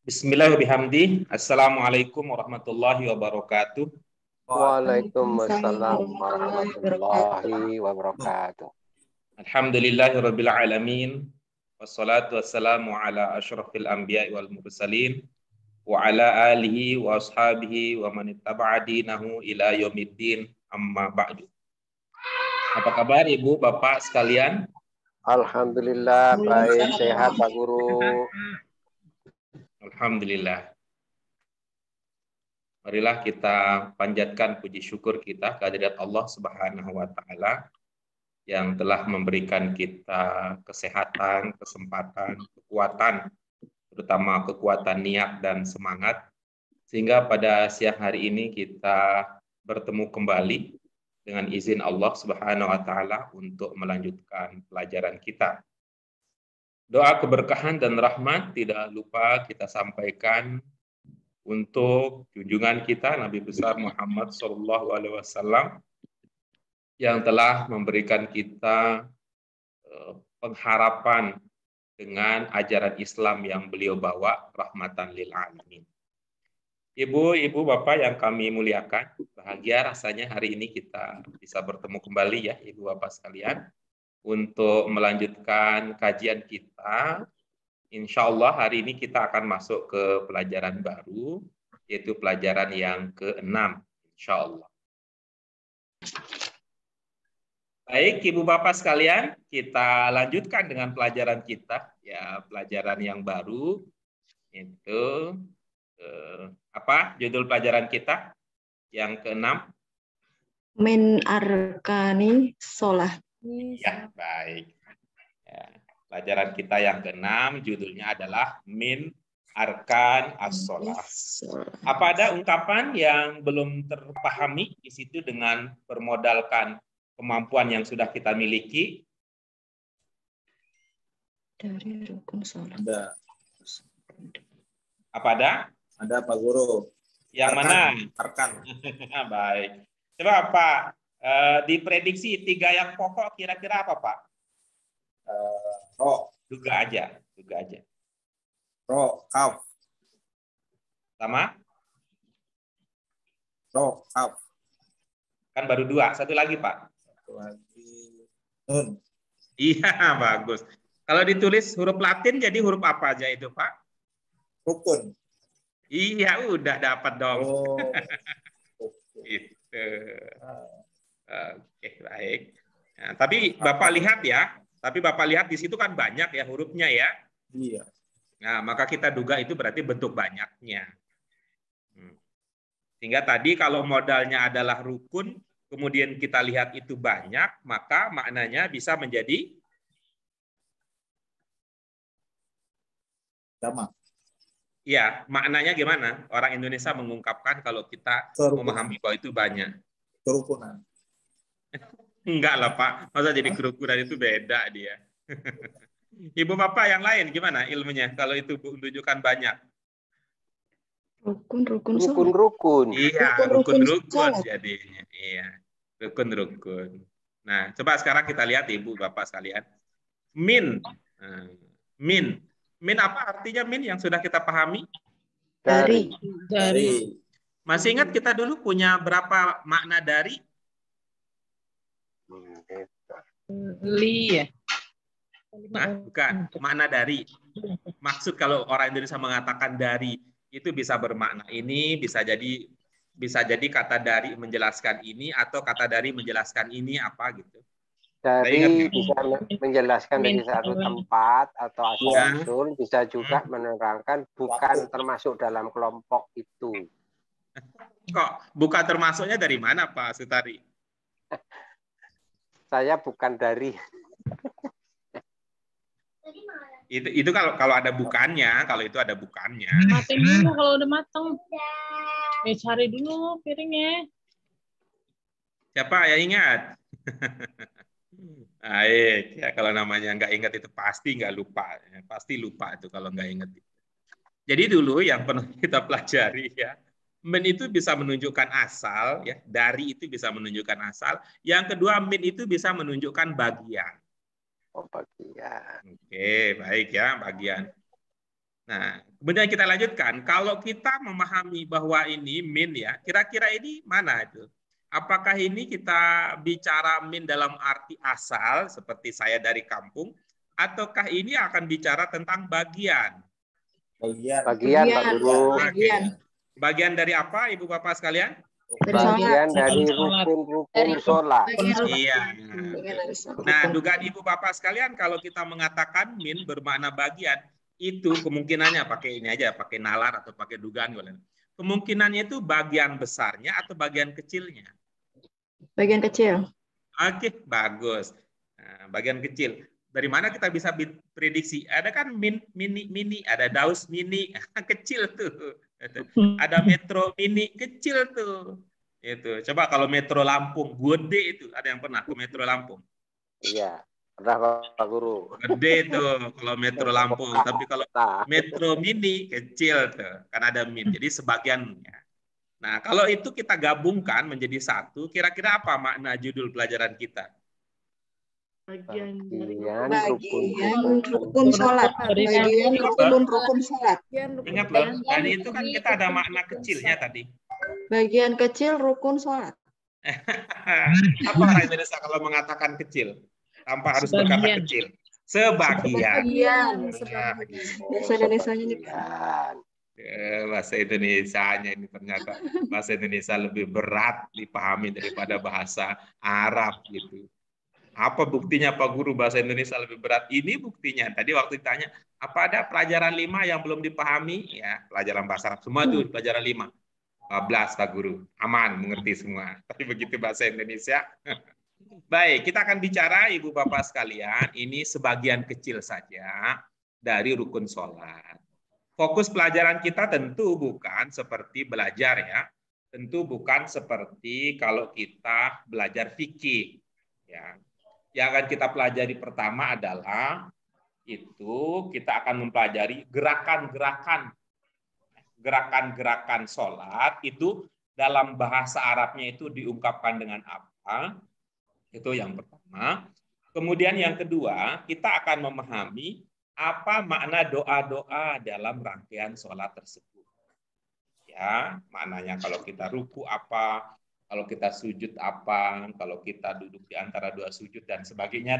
Bismillahirrahmanirrahim. Assalamualaikum warahmatullahi wabarakatuh. Waalaikumsalam warahmatullahi wabarakatuh. Alhamdulillahirabbil alamin. Wassalatu wassalamu ala asyrafil anbiya'i wal mursalin wa ala alihi wa ashabihi wa man ittaba'a dinahu ila yaumiddin. Amma ba'du. Apa kabar Ibu, Bapak sekalian? Alhamdulillah baik, sehat Pak Guru. Alhamdulillah. Marilah kita panjatkan puji syukur kita kehadirat Allah Subhanahu wa taala yang telah memberikan kita kesehatan, kesempatan, kekuatan, terutama kekuatan niat dan semangat, sehingga pada siang hari ini kita bertemu kembali dengan izin Allah Subhanahu wa taala untuk melanjutkan pelajaran kita. Doa keberkahan dan rahmat tidak lupa kita sampaikan untuk junjungan kita Nabi besar Muhammad SAW yang telah memberikan kita pengharapan dengan ajaran Islam yang beliau bawa, rahmatan lil alamin. Ibu, Bapak yang kami muliakan, bahagia rasanya hari ini kita bisa bertemu kembali ya Ibu Bapak sekalian untuk melanjutkan kajian kita. Insya Allah hari ini kita akan masuk ke pelajaran baru, yaitu pelajaran yang ke-6, insya Allah. Baik, Ibu Bapak sekalian, kita lanjutkan dengan pelajaran kita, ya pelajaran yang baru, itu apa judul pelajaran kita yang ke-6? Min arkani sholah. Ya, baik. Ya. Pelajaran kita yang ke-6 judulnya adalah Min Arkan As-Sholah. Apa ada ungkapan yang belum terpahami di situ dengan bermodalkan kemampuan yang sudah kita miliki? Dari rukun sholat. Ada. Apa ada? Ada Pak Guru. Yang Arkan. mana? Arkan. Baik. Coba Pak, diprediksi 3 yang pokok kira-kira apa Pak? Ro. Duga aja. Ro. Kaf. Sama? Ro. Kaf. Kan baru 2. Satu lagi Pak. Satu lagi. Nun. Iya, bagus. Kalau ditulis huruf Latin jadi huruf apa aja itu Pak? Rukun. Iya, udah dapat dong. Oh. Gitu. Oke, baik. Nah, tapi Bapak lihat ya. Tapi Bapak lihat di situ kan banyak ya hurufnya ya. Iya. Nah, maka kita duga itu berarti bentuk banyaknya. Sehingga tadi kalau modalnya adalah rukun, kemudian kita lihat itu banyak, maka maknanya bisa menjadi Sama. ya, maknanya gimana? Orang Indonesia mengungkapkan kalau kita memahami bahwa itu banyak. Kerukunan. Enggak lah Pak, masa jadi kerukunan itu beda dia. Ibu Bapak yang lain gimana ilmunya kalau itu menunjukkan banyak? Rukun. Iya, rukun jadinya. Iya, rukun. Nah, coba sekarang kita lihat Ibu Bapak sekalian. Min. Min apa artinya min yang sudah kita pahami? Dari. Masih ingat kita dulu punya berapa makna dari? Li ya. Nah, bukan, makna dari. Maksud kalau orang Indonesia mengatakan dari itu bisa bermakna ini, bisa jadi kata dari menjelaskan ini atau kata dari menjelaskan ini apa gitu. Dari bisa menjelaskan dari satu tempat atau asal-usul, bisa juga menerangkan bukan termasuk dalam kelompok itu. Kok bukan termasuknya dari mana Pak Sutari? Saya bukan dari. Itu kalau ada bukannya, kalau itu ada bukannya. Matiin dulu kalau udah mateng. Cari dulu piringnya. Siapa yang ingat? Baik, ya kalau namanya nggak ingat itu pasti nggak lupa, pasti lupa itu kalau nggak ingat. Jadi dulu yang pernah kita pelajari ya, min itu bisa menunjukkan asal, ya dari itu bisa menunjukkan asal. Yang kedua min itu bisa menunjukkan bagian. Oh, bagian. Oke, baik ya bagian. Nah, kemudian kita lanjutkan. Kalau kita memahami bahwa ini min ya, kira-kira ini mana itu? Apakah ini kita bicara min dalam arti asal, seperti saya dari kampung, ataukah ini akan bicara tentang bagian? Bagian. Bagian, Pak Guru. Bagian. Bagian dari apa, Ibu Bapak sekalian? Bagian dari rukun-rukun sholat. Iya. Nah, dugaan Ibu Bapak sekalian, kalau kita mengatakan min bermakna bagian, itu kemungkinannya pakai ini aja, pakai nalar atau pakai dugaan. Kemungkinannya itu bagian besarnya atau bagian kecilnya? Bagian kecil. Oke, bagus. Nah, bagian kecil. Dari mana kita bisa prediksi? Ada kan mini, ada daus mini, kecil tuh. Ada metro mini, kecil tuh. Itu. Coba kalau metro Lampung, gede itu. Ada yang pernah ke metro Lampung? Iya, pernah Pak Guru. Gede tuh kalau metro Lampung. Tapi kalau metro mini, kecil tuh. Kan ada min. Jadi sebagiannya. Nah, kalau itu kita gabungkan menjadi satu, kira-kira apa makna judul pelajaran kita? Bagian rukun sholat. Bagian rukun sholat. Ingat loh, tadi itu kan kita ada makna kecilnya tadi. Bagian kecil rukun sholat. Apa orang Indonesia kalau mengatakan kecil? Tanpa harus berkata kecil. Sebagian. Bahasa Indonesianya nih. Bahasa Indonesianya ini ternyata bahasa Indonesia lebih berat dipahami daripada bahasa Arab gitu. Apa buktinya Pak Guru bahasa Indonesia lebih berat? Ini buktinya. Tadi waktu ditanya, apa ada pelajaran 5 yang belum dipahami? Ya, pelajaran bahasa Arab. Semua itu pelajaran 5. 12 Pak Guru. Aman, mengerti semua. Tapi begitu bahasa Indonesia. Baik, kita akan bicara Ibu Bapak sekalian. Ini sebagian kecil saja dari rukun sholat. Fokus pelajaran kita tentu bukan seperti belajar ya. Tentu bukan seperti kalau kita belajar fikih. Ya. Yang akan kita pelajari pertama adalah itu kita akan mempelajari gerakan-gerakan sholat itu dalam bahasa Arabnya itu diungkapkan dengan apa? Itu yang pertama. Kemudian yang kedua, kita akan memahami apa makna doa-doa dalam rangkaian sholat tersebut. Ya, maknanya kalau kita ruku apa, kalau kita sujud apa, kalau kita duduk di antara dua sujud dan sebagainya,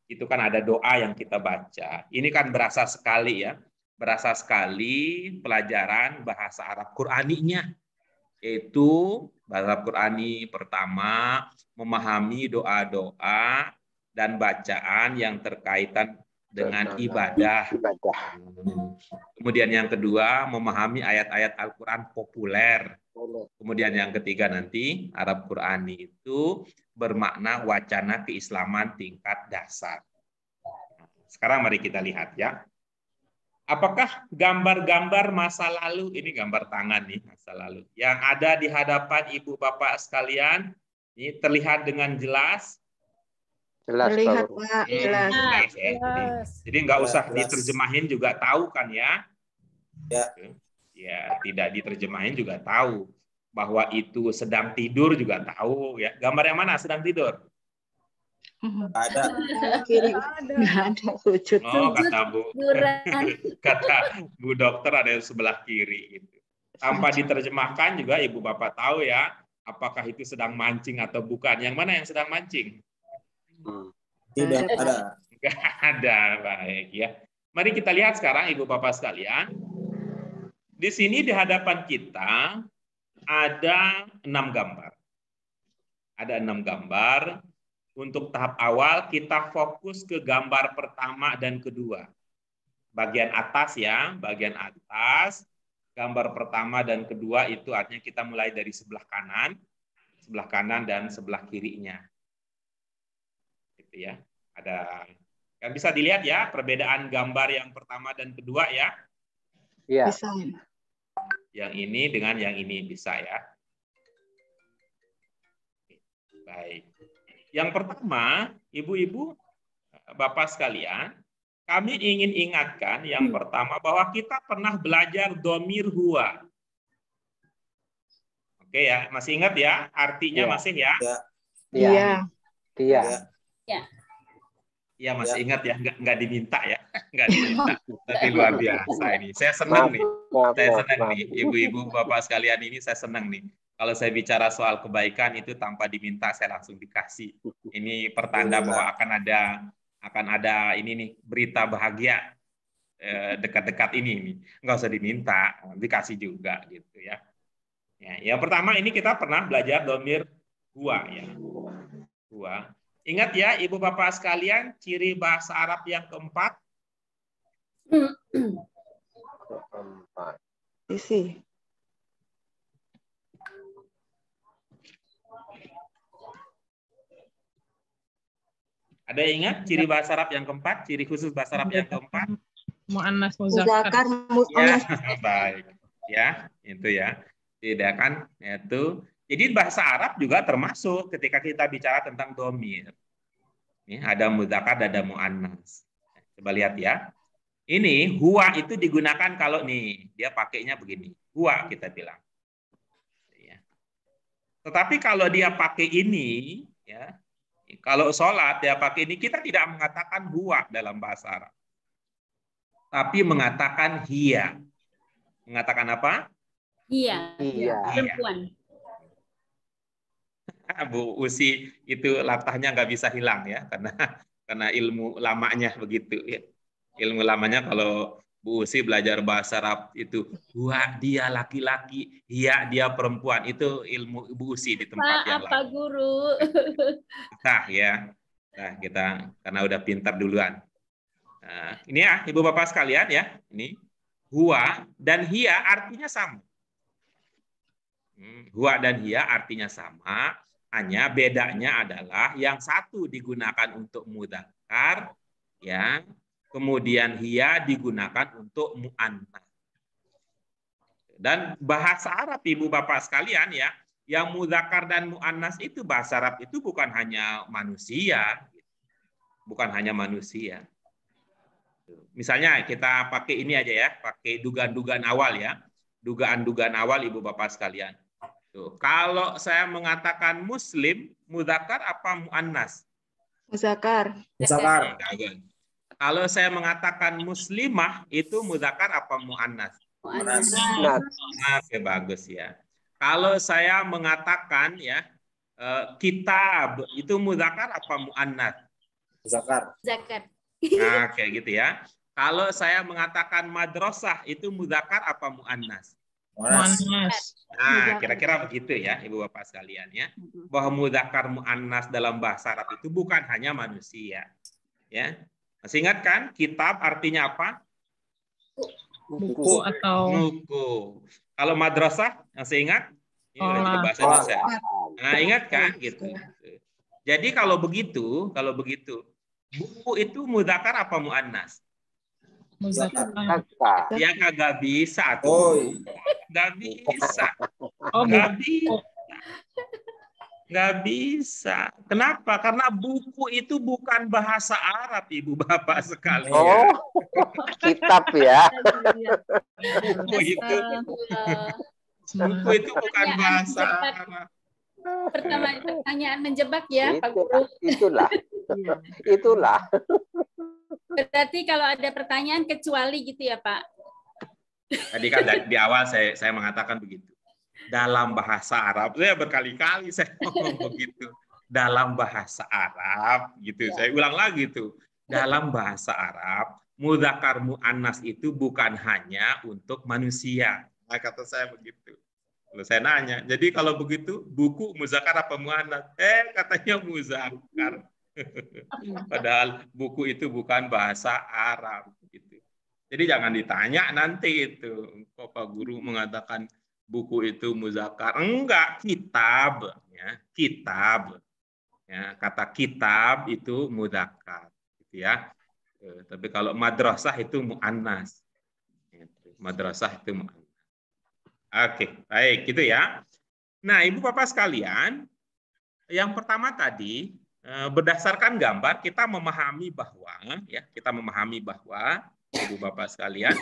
itu kan ada doa yang kita baca. Ini kan berasa sekali ya, berasa sekali pelajaran bahasa Arab Qur'aninya. Yaitu bahasa Arab Qur'ani pertama, memahami doa-doa dan bacaan yang terkaitan dengan ibadah. Kemudian yang kedua, memahami ayat-ayat Al-Quran populer. Kemudian yang ketiga nanti, Arab Qur'ani itu bermakna wacana keislaman tingkat dasar. Sekarang mari kita lihat ya. Apakah gambar-gambar masa lalu, ini gambar tangan nih, masa lalu, yang ada di hadapan Ibu Bapak sekalian, ini terlihat dengan jelas? Jelas, Terlihat, Pak. Jelas. Jadi nggak usah diterjemahin juga tahu kan ya? Ya, tidak diterjemahin juga tahu bahwa itu sedang tidur juga tahu ya. Gambar yang mana sedang tidur? Ada. Kiri. Nggak ada sujud. Oh, kata Bu Dokter ada yang sebelah kiri gitu. Tanpa diterjemahkan juga Ibu Bapak tahu ya, apakah itu sedang mancing atau bukan. Yang mana yang sedang mancing? Tidak ada. Nggak ada, baik ya. Mari kita lihat sekarang Ibu Bapak sekalian. Di sini di hadapan kita ada 6 gambar. Ada 6 gambar. Untuk tahap awal kita fokus ke gambar pertama dan kedua. Bagian atas ya, bagian atas. Gambar pertama dan kedua itu artinya kita mulai dari sebelah kanan dan sebelah kirinya. Gitu ya. Ada kan bisa dilihat ya perbedaan gambar yang pertama dan kedua ya. Iya. Bisa. Yang ini dengan yang ini bisa ya. Baik. Yang pertama, ibu-ibu, bapak sekalian, kami ingin ingatkan yang pertama bahwa kita pernah belajar domir huwa. Oke ya, masih ingat ya? Artinya masih ya? Iya. Iya. Iya. Ya masih ingat ya, nggak diminta ya, nggak diminta. Tapi luar biasa ini. Saya senang nih, saya senang nih, ibu-ibu, bapak sekalian ini saya senang nih. Kalau saya bicara soal kebaikan itu tanpa diminta saya langsung dikasih. Ini pertanda bahwa akan ada ini nih berita bahagia dekat-dekat ini. Nggak usah diminta, dikasih juga gitu ya. Ya, yang pertama ini kita pernah belajar dhamir huwa ya. Huwa. Ingat ya, ibu bapak sekalian, ciri bahasa Arab yang keempat. Isi. Ada yang ingat ciri bahasa Arab yang keempat, ciri khusus bahasa Arab yang keempat? Mu'annas Muzakkar, Ya, mu'annas. baik. Ya, itu ya. Tidak kan? Itu. Jadi bahasa Arab juga termasuk ketika kita bicara tentang dhamir. Ini ada muzakkar, ada mu'annas. Coba lihat ya. Ini huwa itu digunakan kalau nih dia pakainya begini. Huwa kita bilang. Ya. Tetapi kalau dia pakai ini, ya, kalau sholat dia pakai ini, kita tidak mengatakan huwa dalam bahasa Arab, tapi mengatakan hiya. Mengatakan apa? Iya. Perempuan. Bu Usi itu latahnya nggak bisa hilang ya, karena ilmu lamanya begitu ya. Ilmu lamanya kalau Bu Usi belajar bahasa Arab itu, wah dia laki-laki, iya dia perempuan, itu ilmu Bu Usi di tempat yang lain. Apa guru? Nah ya, nah kita karena udah pintar duluan. Nah, ini ya ibu bapak sekalian ya, ini huwa dan hiya artinya sama. Huwa dan hiya artinya sama. Hanya bedanya adalah yang satu digunakan untuk mudzakkar, ya, kemudian hiya digunakan untuk mu'annas. Dan bahasa Arab ibu bapak sekalian ya, yang mudzakkar dan mu'annas itu bahasa Arab itu bukan hanya manusia, bukan hanya manusia. Misalnya kita pakai ini aja ya, pakai dugaan-dugaan awal ya, dugaan-dugaan awal ibu bapak sekalian. Tuh, kalau saya mengatakan muslim, mudzakkar apa mu'annas? Muzakkar. Muzakkar. Kalau saya mengatakan muslimah, itu mudzakkar apa mu'annas? Mu'annas. Oke, bagus ya. Kalau saya mengatakan ya kitab, itu mudzakkar apa mu'annas? Muzakkar. Nah, kayak gitu ya. Kalau saya mengatakan madrasah, itu mudzakkar apa mu'annas? Mu'annas. Nah, kira-kira begitu ya, ibu bapak sekalian ya. Bahwa mudzakkar mu'annas dalam bahasa Arab itu bukan hanya manusia. Ya. Masih ingat kan? Kitab artinya apa? Buku atau buku. Kalau madrasah, masih ingat? Ini udah jadi bahasa Indonesia. Nah, ingat kan gitu. Jadi kalau begitu, buku itu mudzakkar apa mu'annas? muzakkar. Ya kagak bisa tuh. Oh. Nggak bisa. Oh, Nggak bisa. Nggak bisa. Kenapa? Karena buku itu bukan bahasa Arab, ibu bapak sekalian. Oh, kitab ya. Buku itu bukan bahasa Arab. Pertanyaan menjebak ya, Pak Guru. Itulah. Berarti kalau ada pertanyaan kecuali gitu ya, Pak? Tadi kan di awal saya mengatakan begitu. Dalam bahasa Arab, saya berkali-kali saya ngomong begitu. Dalam bahasa Arab, gitu. Saya ulang lagi tuh. Dalam bahasa Arab, mudzakkar mu'annas itu bukan hanya untuk manusia. Nah, kata saya begitu. Lalu saya nanya, jadi kalau begitu buku muzakkar apa mu'annas? Katanya muzakkar. Padahal buku itu bukan bahasa Arab gitu. Jadi jangan ditanya nanti itu kok Pak Guru mengatakan buku itu muzakkar. Enggak, kitab ya, kitab. Ya, kata kitab itu muzakkar gitu ya. Tapi kalau madrasah itu mu'annas. Madrasah itu mu'annas. Oke, baik gitu ya. Nah, Ibu Bapak sekalian, yang pertama tadi berdasarkan gambar kita memahami bahwa Ibu Bapak sekalian,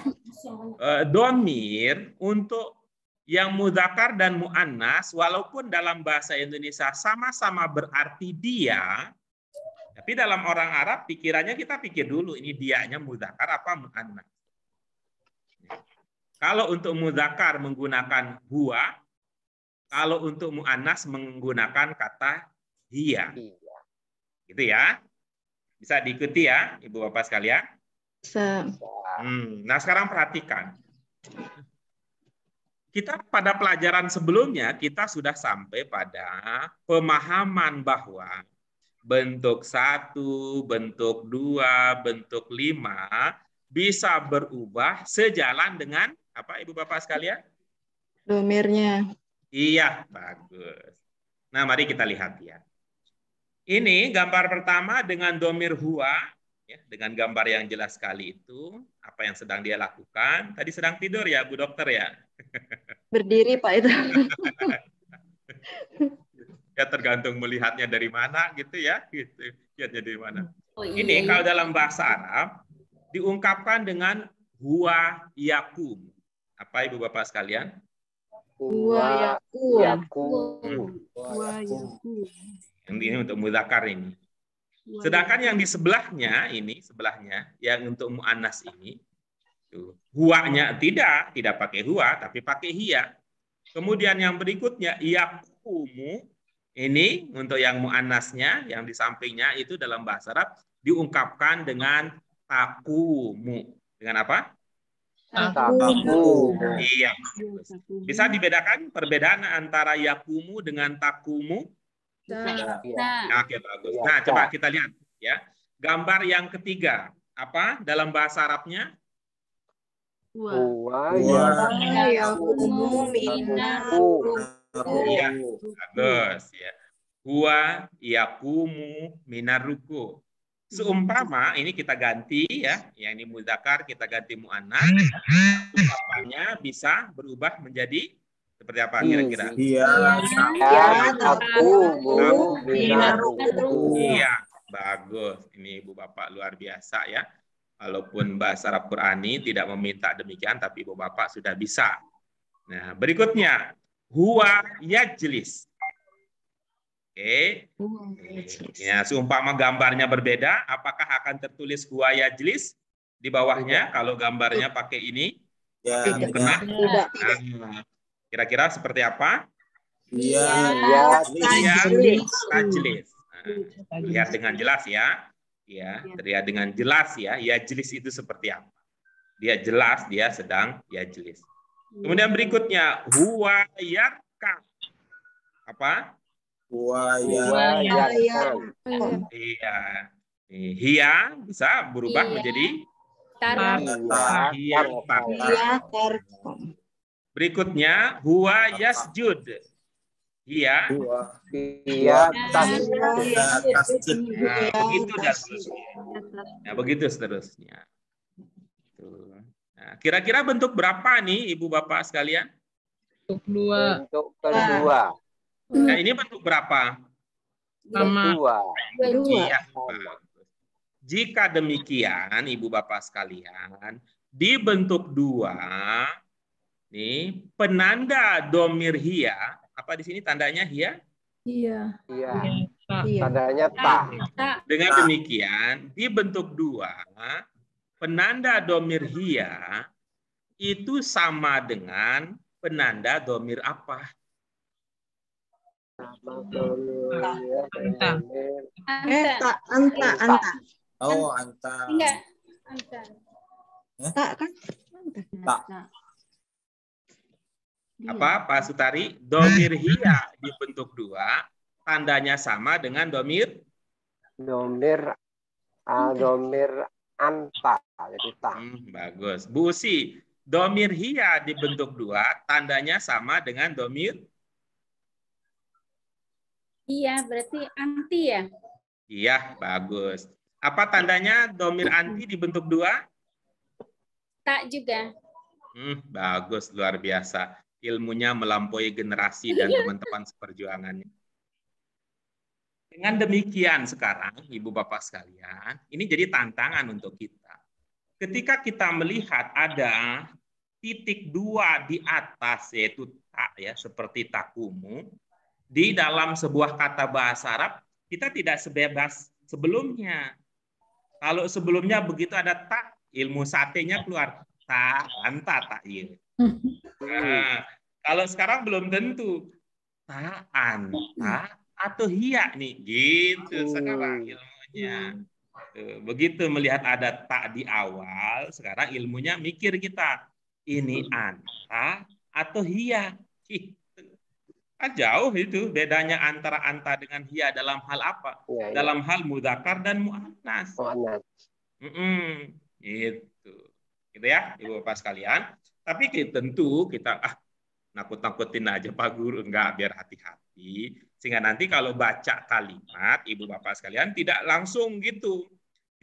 dhamir untuk yang mudzakkar dan mu'annas walaupun dalam bahasa Indonesia sama-sama berarti dia, Tapi dalam orang Arab pikirannya kita pikir dulu ini dianya mudzakkar apa muannas. Kalau untuk mudzakkar menggunakan huwa, kalau untuk muannas menggunakan kata hiya. Gitu ya. Bisa diikuti ya, Ibu Bapak sekalian? Bisa. Nah, sekarang perhatikan. Kita pada pelajaran sebelumnya, kita sudah sampai pada pemahaman bahwa bentuk 1, bentuk 2, bentuk 5 bisa berubah sejalan dengan apa Ibu Bapak sekalian? Domirnya. Iya, bagus. Nah, mari kita lihat ya. Ini gambar pertama dengan domir huwa, ya, dengan gambar yang jelas sekali itu, apa yang sedang dia lakukan. Tadi sedang tidur ya, Bu Dokter ya? Berdiri Pak itu. Ya tergantung melihatnya dari mana gitu ya, gitu. Lihatnya dari mana. Oh, iya, Ini iya. kalau dalam bahasa Arab diungkapkan dengan huwa yakum. Apa Ibu Bapak sekalian? Huwa yakum. Wah, Yang ini untuk mudzakkar ini. Sedangkan yang di sebelahnya ini, sebelahnya yang untuk muannas ini, huwanya tidak pakai huwa tapi pakai hiya. Kemudian yang berikutnya yakumu, ini untuk yang muannasnya yang di sampingnya itu dalam bahasa Arab diungkapkan dengan takumu. Dengan apa? Takumu. Iya. Bisa dibedakan perbedaan antara yakumu dengan takumu? Nah, Oke, bagus. Nah, coba kita lihat ya. Gambar yang ketiga, apa dalam bahasa Arabnya? Huwa yakumu yakumu. Iya, bagus ya. Huwa yakumu minar ruku. Seumpama ini kita ganti ya, yang ini mudzakkar kita ganti muannas. Umpamanya bisa berubah menjadi seperti apa kira-kira? Takumu minaruku. Iya, bagus. Ini Ibu Bapak luar biasa ya. Walaupun bahasa Arab Qurani tidak meminta demikian, tapi Ibu Bapak sudah bisa. Nah, berikutnya. Huwa yajlis. Oke. Ya, seumpama gambarnya berbeda, apakah akan tertulis huwa yajlis di bawahnya kalau gambarnya pakai ini? Ya, Mukena. Tidak. Nah, kira-kira seperti apa? iya, Yajlis. Nah, lihat dengan jelas ya. Ya, terlihat dengan jelas ya. Yajlis itu seperti apa? Dia jelas dia sedang yajlis. Kemudian berikutnya huwa yarka. Apa? Huwa Iya. Hia bisa berubah menjadi hiya. Berikutnya huwa yasjud. Hia. Nah, begitu dan seterusnya. Nah, begitu seterusnya. Nah, kira-kira bentuk berapa nih Ibu Bapak sekalian? Untuk 2. Bentuk kedua. Nah, ini bentuk berapa? Sama. Iya. Jika demikian, Ibu Bapak sekalian, di bentuk 2, nih penanda domir hiya, apa di sini tandanya hiya? Iya. Iya. Iya. Tandanya ta. Dengan demikian, di bentuk 2, penanda domir hiya itu sama dengan penanda domir apa? Anta. Oh, anta. Enggak. Anta. Tak kan? Tak. Apa Pak Sutari? Domir hiya di bentuk 2 tandanya sama dengan domir Domir anta. Jadi ta. Bagus. Bu Usi, domir hiya di bentuk 2 tandanya sama dengan domir Iya, berarti anti ya? iya, bagus. Apa tandanya domir anti di bentuk 2? Tak juga. Bagus, luar biasa. Ilmunya melampaui generasi dan teman-teman seperjuangannya. Dengan demikian sekarang, Ibu Bapak sekalian, ini jadi tantangan untuk kita. Ketika kita melihat ada titik 2 di atas, yaitu tak, ya, seperti takumu, di dalam sebuah kata bahasa Arab, kita tidak sebebas sebelumnya. Kalau sebelumnya begitu ada tak, ilmu satenya keluar. Tak, anta, tak, iya. Nah, kalau sekarang belum tentu. Tak, anta, atau hiya nih. Gitu sekarang ilmunya. Begitu melihat ada tak di awal, sekarang ilmunya mikir kita. Ini anta atau hiya. Jauh itu bedanya antara anta dengan hiya dalam hal apa? Ya, ya. Dalam hal mudzakkar dan muannas. Gitu. Gitu ya, Ibu Bapak sekalian. Tapi tentu kita nakut-nakutin aja Pak Guru, enggak, biar hati-hati. Sehingga nanti kalau baca kalimat Ibu Bapak sekalian tidak langsung gitu.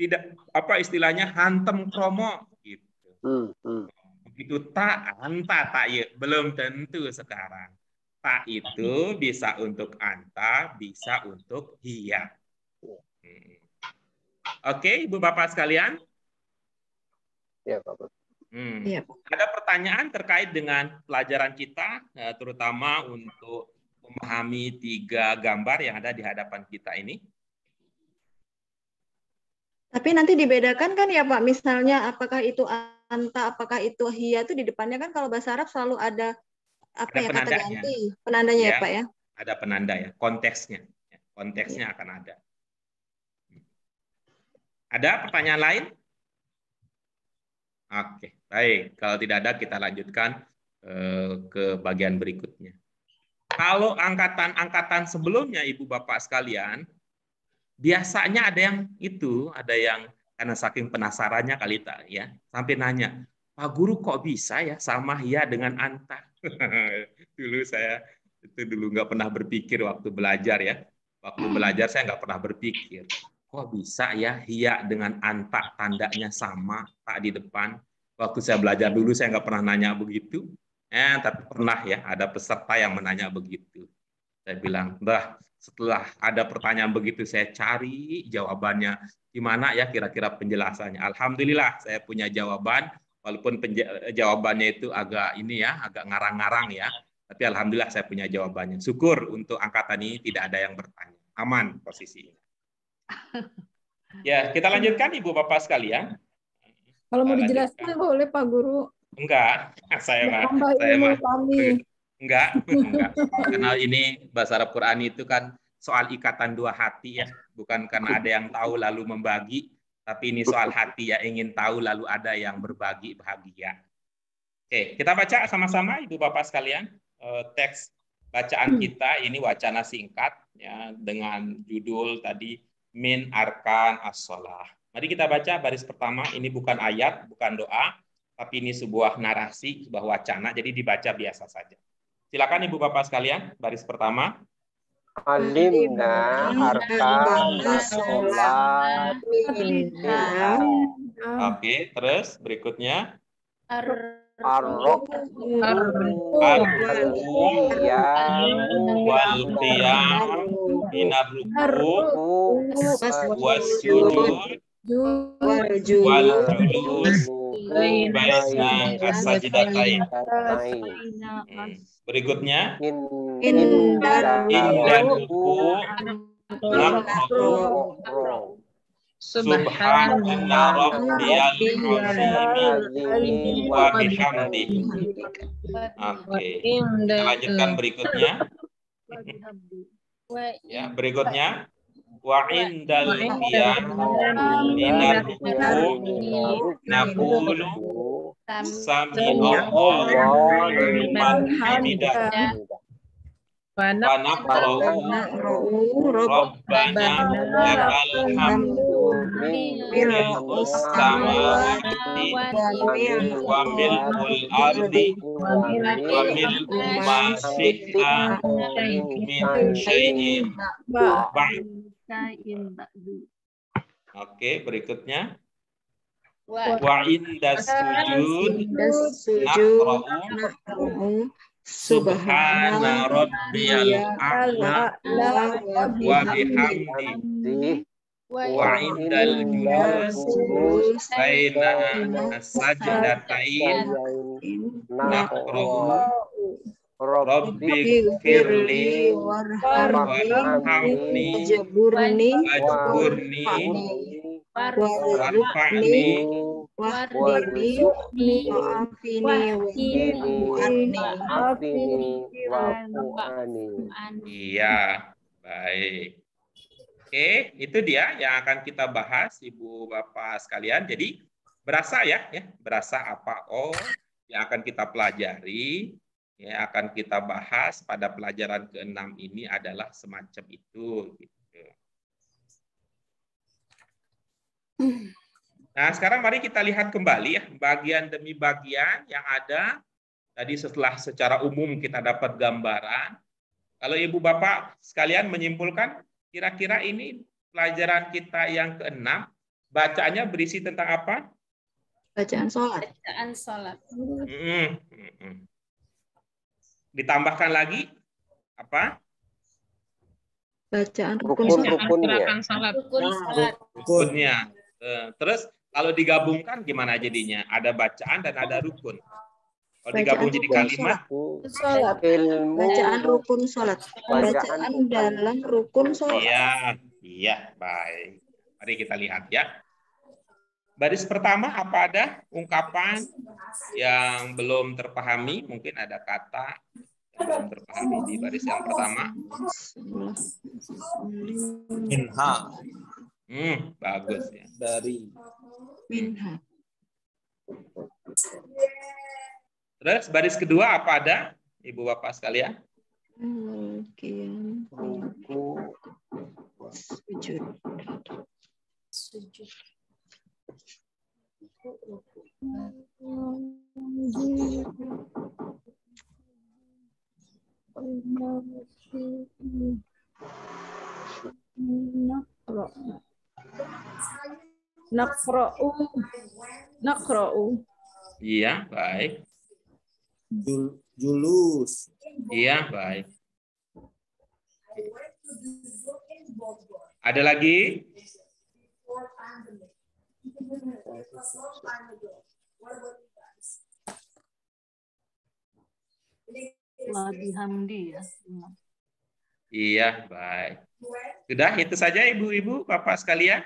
Tidak apa istilahnya hantem kromo gitu. Begitu tak anta tak ya, belum tentu sekarang. Tak itu bisa untuk anta, bisa untuk hiya. Oke, Ibu Bapak sekalian? Ya, Pak. Ada pertanyaan terkait dengan pelajaran kita, terutama untuk memahami 3 gambar yang ada di hadapan kita ini? Tapi nanti dibedakan kan ya Pak, misalnya apakah itu anta, apakah itu hiya, itu di depannya kan kalau bahasa Arab selalu ada kata ganti, penandanya ya Pak ya? Ada penanda ya, konteksnya. Konteksnya akan ada. Ada pertanyaan lain? Oke, baik. Kalau tidak ada, kita lanjutkan ke bagian berikutnya. Kalau angkatan-angkatan sebelumnya, Ibu Bapak sekalian, biasanya ada yang karena saking penasarannya kali ya, sampai nanya, Pak Guru kok bisa ya sama hiya dengan anta? Saya nggak pernah berpikir waktu belajar ya. Waktu belajar saya nggak pernah berpikir, kok bisa ya hiya dengan anta tandanya sama, tak di depan. Waktu saya belajar dulu saya nggak pernah nanya begitu. Tapi pernah ya ada peserta yang menanya begitu. Saya bilang, setelah ada pertanyaan begitu saya cari jawabannya. Gimana ya kira-kira penjelasannya? Alhamdulillah saya punya jawaban, walaupun jawabannya itu agak ngarang-ngarang ya. Tapi alhamdulillah saya punya jawabannya. Syukur untuk angkatan ini tidak ada yang bertanya. Aman posisinya. Ya, kita lanjutkan Ibu Bapak sekalian. Kalau mau dijelaskan boleh Pak Guru. Enggak, saya enggak. Karena ini bahasa Arab Quran itu kan soal ikatan 2 hati ya, bukan karena ada yang tahu lalu membagi, tapi ini soal hati ya, ingin tahu lalu ada yang berbagi bahagia. Oke, kita baca sama-sama Ibu Bapak sekalian. Teks bacaan kita ini wacana singkat ya, dengan judul tadi Min Arkan As-Shalah. Mari kita baca baris pertama. Ini bukan ayat, bukan doa, tapi ini sebuah narasi, sebuah wacana, jadi dibaca biasa saja. Silakan Ibu Bapak sekalian, baris pertama. Alimna arkan as-shalah. Oke, terus berikutnya. Ar-ruku wal qiyam minar ruku was-sujud wal julus baina as-sajdatain. Berikutnya indan ruku naqru subhana rabbiyal azim wa bihamdihi. Oke. Kita lanjutkan berikutnya. Ya, berikutnya wa indal qiyam minar ruku naqulu sami'allahu liman hamidah. Wanaqra'u Rabbana lakal hamdu mil'us samawati wa mil'ul ardi wa mil'u ma syi'a min syai'in ba'd. Oke, berikutnya wa indas sujud naqra'u subhana rabbiyal a'la wa bihamdihi wa indal julus baina as-sajdatain naqra'u Rabbi firli warhamni wajburni wajburni warzuqni wahdini wa'afini. Iya, baik. Oke, itu dia yang akan kita bahas, Ibu Bapak sekalian. Jadi berasa ya, berasa apa? Oh, yang akan kita pelajari, yang akan kita bahas pada pelajaran ke-6 ini adalah semacam itu. Gitu. Nah, sekarang mari kita lihat kembali ya, bagian demi bagian yang ada. Tadi setelah secara umum kita dapat gambaran. Kalau Ibu Bapak sekalian menyimpulkan, kira-kira ini pelajaran kita yang ke-6, bacaannya berisi tentang apa? Bacaan sholat. Bacaan sholat. Ditambahkan lagi apa? Bacaan Rukun-rukunnya. Rukunnya. Terus kalau digabungkan gimana jadinya? Ada bacaan dan ada rukun. Kalau digabung jadi kalimat, sholat. Bacaan rukun sholat. Bacaan dalam rukun sholat. Iya, baik. Mari kita lihat ya. Baris pertama apa ada ungkapan yang belum terpahami? Mungkin ada kata yang belum terpahami di baris yang pertama. Minha. Bagus ya. Dari. Minha. Terus baris kedua apa ada, Ibu Bapak sekalian? Sujud. Nakra'u. Iya, baik. Julus. Iya, baik. Ada lagi? Bihamdi ya. Iya, baik. Sudah, itu saja Ibu-ibu, Bapak sekalian.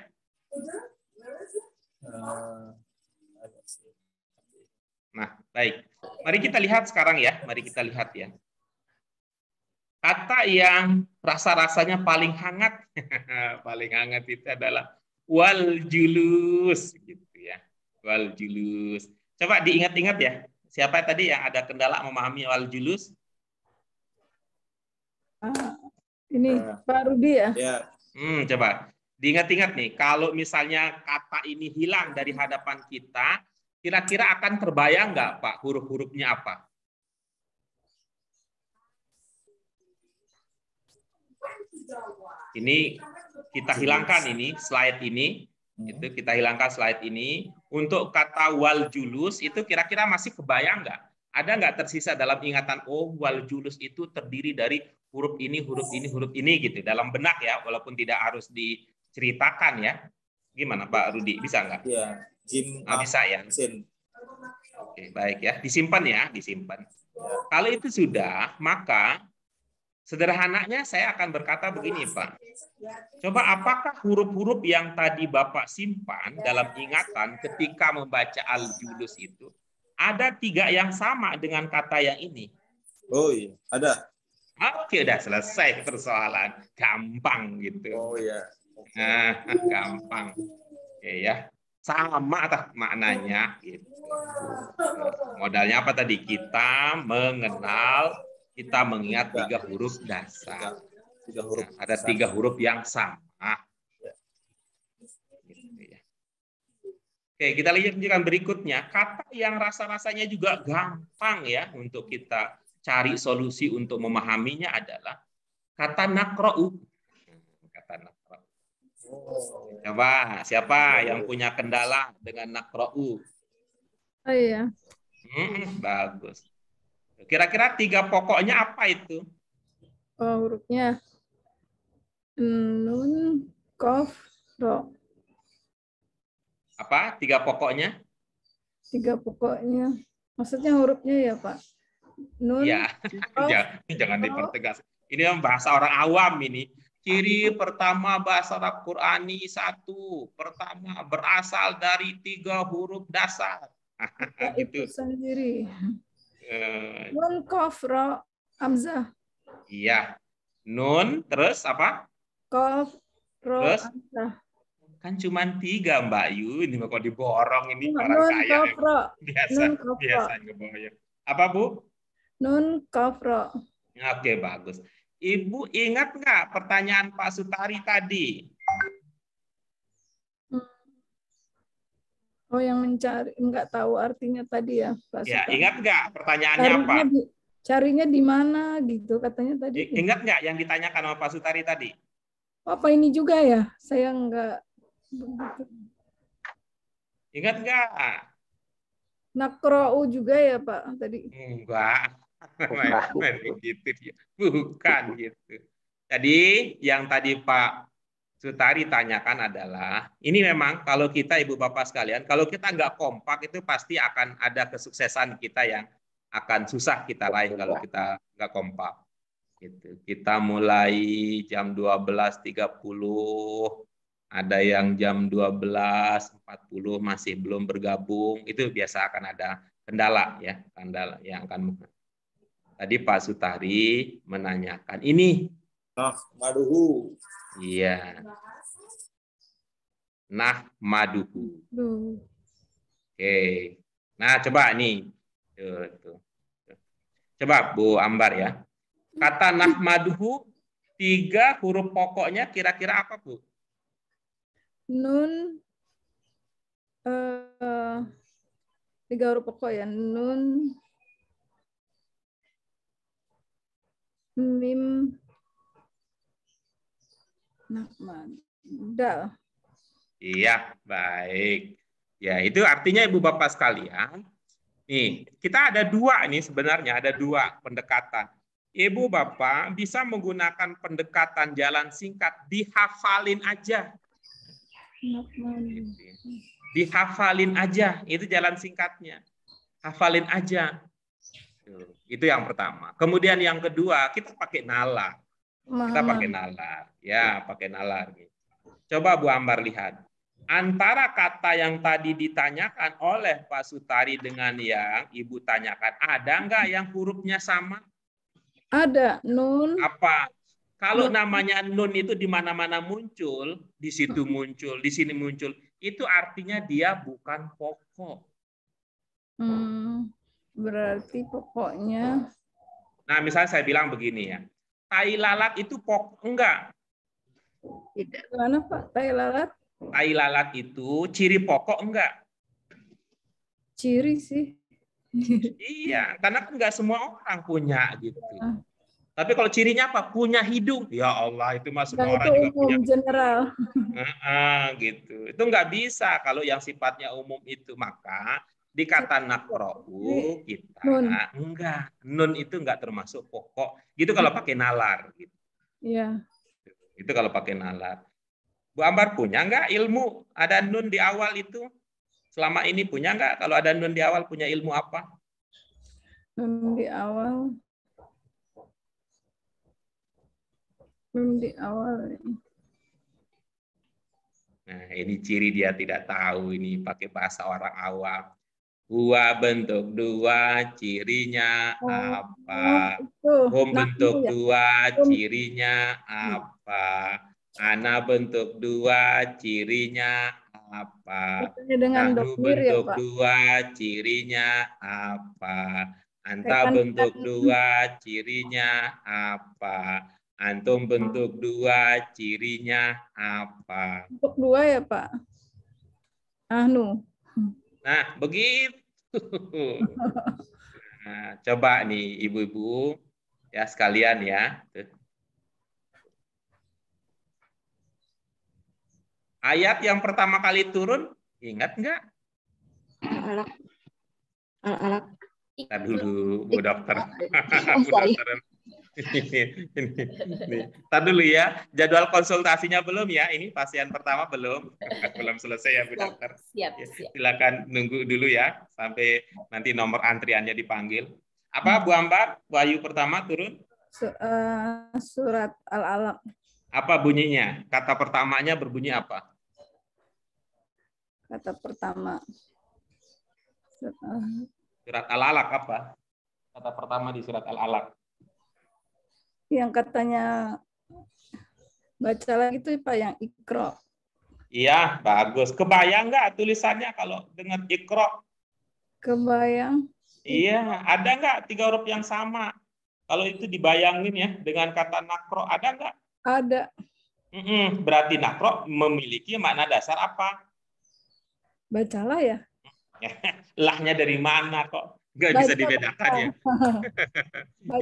Nah, baik. Mari kita lihat sekarang ya. Mari kita lihat ya. Kata yang rasa-rasanya paling hangat, paling hangat itu adalah wal julus, gitu ya. Wal julus. Coba diingat-ingat ya. Siapa tadi yang ada kendala memahami wal julus? Ini Pak Rudi ya? Ya. Coba diingat-ingat nih. Kalau misalnya kata ini hilang dari hadapan kita, kira-kira akan terbayang nggak Pak huruf-hurufnya apa? Ini kita hilangkan ini slide ini, itu kita hilangkan slide ini. Untuk kata wal julus itu kira-kira masih kebayang nggak? Ada nggak tersisa dalam ingatan? Oh, wal julus itu terdiri dari huruf ini, huruf ini, huruf ini gitu dalam benak ya, walaupun tidak harus diceritakan ya. Gimana Pak Rudi? Bisa nggak? Ya. Jim. Bisa ya. Sin. Oke, baik ya. Disimpan ya, disimpan. Kalau itu sudah, maka sederhananya saya akan berkata begini, Pak. Coba apakah huruf-huruf yang tadi Bapak simpan dalam ingatan ketika membaca al-julus itu, ada 3 yang sama dengan kata yang ini? Oh iya, ada. Oke, udah selesai persoalan. Gampang gitu. Oh iya. Nah, gampang. Oke ya. Sama tak maknanya gitu. Modalnya apa tadi? Kita mengenal, kita mengingat 3 huruf dasar. 3 huruf. Nah, ada 3 huruf yang sama. Gitu ya. Oke, kita lihat yang berikutnya. Kata yang rasa-rasanya juga gampang ya untuk kita cari solusi untuk memahaminya adalah kata nakra'u. Kata nakra'u. Coba, siapa yang punya kendala dengan nakra'u? Oh iya. Bagus. Kira-kira 3 pokoknya apa itu? Oh, hurufnya nun, kof, ro. Apa? 3 pokoknya? 3 pokoknya. Maksudnya hurufnya ya, Pak? Nun. Ya, jangan dipertegas. Ini bahasa orang awam ini. Ciri pertama bahasa Arab Qurani 1. Pertama berasal dari 3 huruf dasar. Itu sendiri. Eh, Nun, Qaf, Ra, Hamzah. Iya. Nun, terus apa? Qaf, Ra, Terus? Hamzah. Kan cuma 3 Mbak Yu. Ini kok diborong ini orang Nun, kaya. Qaf, Ra. Biasa ngeboyong. Apa Bu? Nun, Qaf, Ra. Oke, bagus. Ibu ingat nggak pertanyaan Pak Sutari tadi? Oh, yang mencari, nggak tahu artinya tadi ya, Pak Ya, Sutari. ingat nggak pertanyaannya apa? Carinya di mana gitu katanya tadi. Ingat nggak yang ditanyakan sama Pak Sutari tadi? Apa ini juga ya? Saya nggak. Ingat nggak? Nakra'u juga ya Pak tadi? Enggak. Bukan gitu. Jadi yang tadi Pak Sutari tanyakan adalah, ini memang kalau kita Ibu Bapak sekalian, kalau kita nggak kompak itu pasti akan ada kesuksesan kita yang akan susah kita raih kalau kita nggak kompak. Gitu. Kita mulai jam 12.30, ada yang jam 12.40 masih belum bergabung, itu biasa akan ada kendala ya, kendala yang akan. Tadi Pak Sutari menanyakan ini. Nahmaduhu. Iya. Nahmaduhu. Oke. Nah, coba nih. Tuh. Coba Bu Ambar ya. Kata nahmaduhu 3 huruf pokoknya kira-kira apa, Bu? Nun 3 huruf pokok ya. Nun, mim, dal. Iya, baik. Ya, itu artinya Ibu Bapak sekalian. Nih, kita ada 2 nih sebenarnya, ada 2 pendekatan. Ibu Bapak bisa menggunakan pendekatan jalan singkat, dihafalin aja. Dihafalin aja, itu jalan singkatnya. Hafalin aja. Itu yang pertama. Kemudian yang kedua, kita pakai nalar. Kita pakai nalar. Ya, pakai nalar. Coba Bu Ambar lihat. Antara kata yang tadi ditanyakan oleh Pak Sutari dengan yang Ibu tanyakan, ada nggak yang hurufnya sama? Ada, nun. Apa? Kalau namanya nun itu di mana-mana muncul, di situ muncul, di sini muncul, itu artinya dia bukan pokok. Berarti pokoknya. Nah, misalnya saya bilang begini ya, tai lalat itu pokok enggak? Tidak. Mana Pak? Tai lalat? Tai lalat itu ciri pokok enggak? Ciri sih. Iya, karena kan enggak semua orang punya gitu. Tapi kalau cirinya apa? Punya hidung. Ya Allah, itu masuk orang juga umum, punya. General. Gitu. Itu enggak bisa kalau yang sifatnya umum itu. Maka di kata nakro'u kita enggak. Nun itu enggak termasuk pokok. Gitu kalau pakai nalar. Gitu. Iya. Itu kalau pakai nalar. Bu Ambar punya enggak ilmu ada nun di awal itu? Selama ini punya enggak? Kalau ada nun di awal punya ilmu apa? Nun di awal. Nun di awal. Nah, ini ciri dia tidak tahu. Ini pakai bahasa orang awam. Huwa bentuk 2, cirinya apa? Hum bentuk 2, cirinya apa? Ana bentuk 2, cirinya apa? Nahnu bentuk 2, cirinya apa? Anta bentuk 2, cirinya apa? Antum bentuk 2, cirinya apa? Bentuk 2 ya Pak? Ahnu. Nah, begitu. Nah, coba nih ibu-ibu ya sekalian ya. Ayat yang pertama kali turun, ingat nggak? Al-Alaq. Al-Alaq. Kita dulu, Bu Dokter. Bu Dokter. Ntar dulu ya, jadwal konsultasinya belum ya? Ini pasien pertama belum, belum selesai ya Bu Dokter. Siap. Silakan nunggu dulu ya, sampai nanti nomor antriannya dipanggil. Apa Bu Ambar? Wahyu pertama turun. Surat Al-Alaq. Apa bunyinya? Kata pertamanya berbunyi apa? Kata pertama. Surat Al-Alaq apa? Kata pertama di surat Al-Alaq. Yang katanya baca lagi itu Pak yang Iqra. Iya, bagus. Kebayang nggak tulisannya kalau dengar Iqra? Kebayang. Iya, ada nggak 3 huruf yang sama? Kalau itu dibayangin ya dengan kata nakro, ada nggak? Ada. Berarti nakro memiliki makna dasar apa? Bacalah ya. Lahnya dari mana kok? Nggak bisa dibedakan ya.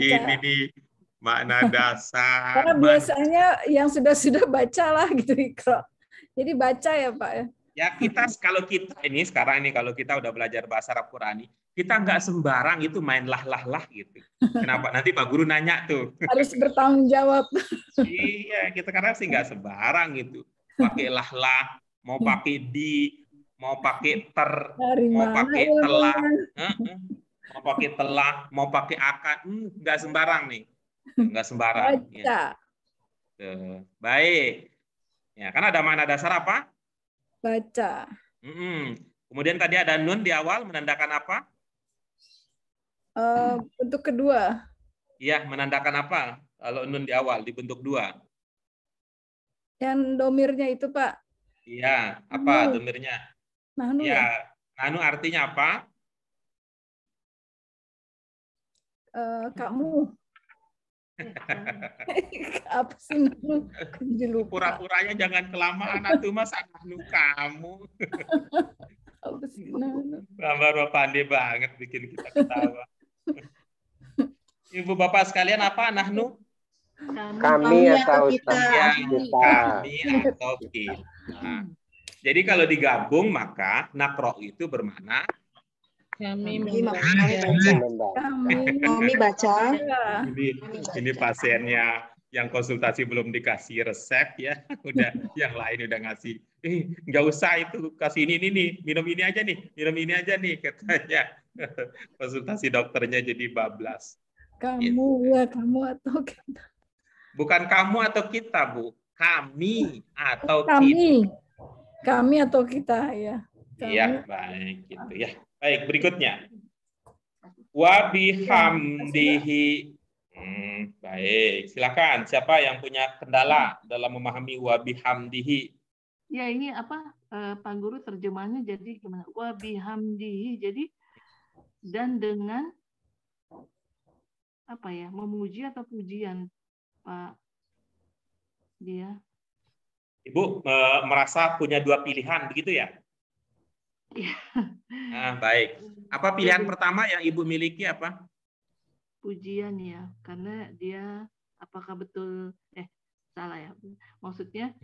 Ini nih makna dasar. Karena biasanya yang sudah bacalah gitu Iqra. Jadi baca ya Pak ya. Ya kita kalau kita ini sekarang ini kalau kita udah belajar bahasa Arab Qurani, kita nggak sembarang itu main lah gitu. Kenapa? Nanti Pak Guru nanya tuh. Harus bertanggung jawab. Iya, kita karena sih nggak sembarang gitu. Pakai lah, mau pakai di, mau pakai ter, mau pakai telah, mau pakai telah, mau pakai akan, nggak sembarang nih, nggak sembarang. Baca. Ya. Baik. Ya, kan ada makna dasar apa? Baca. Kemudian tadi ada nun di awal menandakan apa? Bentuk kedua. Iya, menandakan apa? Kalau nun di awal di bentuk 2. Yang domirnya itu Pak. Iya, apa domirnya? Nahnu ya. Ya. Nahnu artinya apa? Kamu. Apa sih Nahnu? Pura-puranya jangan kelamaan atuh Mas, Nahnu kamu. Apa sih Nahnu? Bapak pandai banget bikin kita ketawa. Ibu Bapak sekalian apa Nahnu? Kami atau kita. Kami atau kita. Jadi kalau digabung maka nakro itu bermakna kami baca. Ini pasiennya yang konsultasi belum dikasih resep ya, udah yang lain udah ngasih. Nggak usah itu, kasih ini nih, minum ini aja nih katanya. Konsultasi dokternya jadi bablas. Kamu ya, kamu atau kita. Bukan kamu atau kita, Bu. Kami atau kami. kita. Kami atau kita ya. Iya, baik gitu ya. Baik, berikutnya. Wa bihamdihi. Baik, silakan. Siapa yang punya kendala dalam memahami wa bihamdihi? Ya, ini apa Pak Guru terjemahannya jadi gimana? Wa bihamdihi. Jadi dan dengan apa ya? Memuji atau pujian Pak dia. Ibu merasa punya 2 pilihan begitu ya? Iya. Nah, baik. Apa pilihan pertama yang Ibu miliki apa? Pujian ya, karena dia apakah betul salah ya? Maksudnya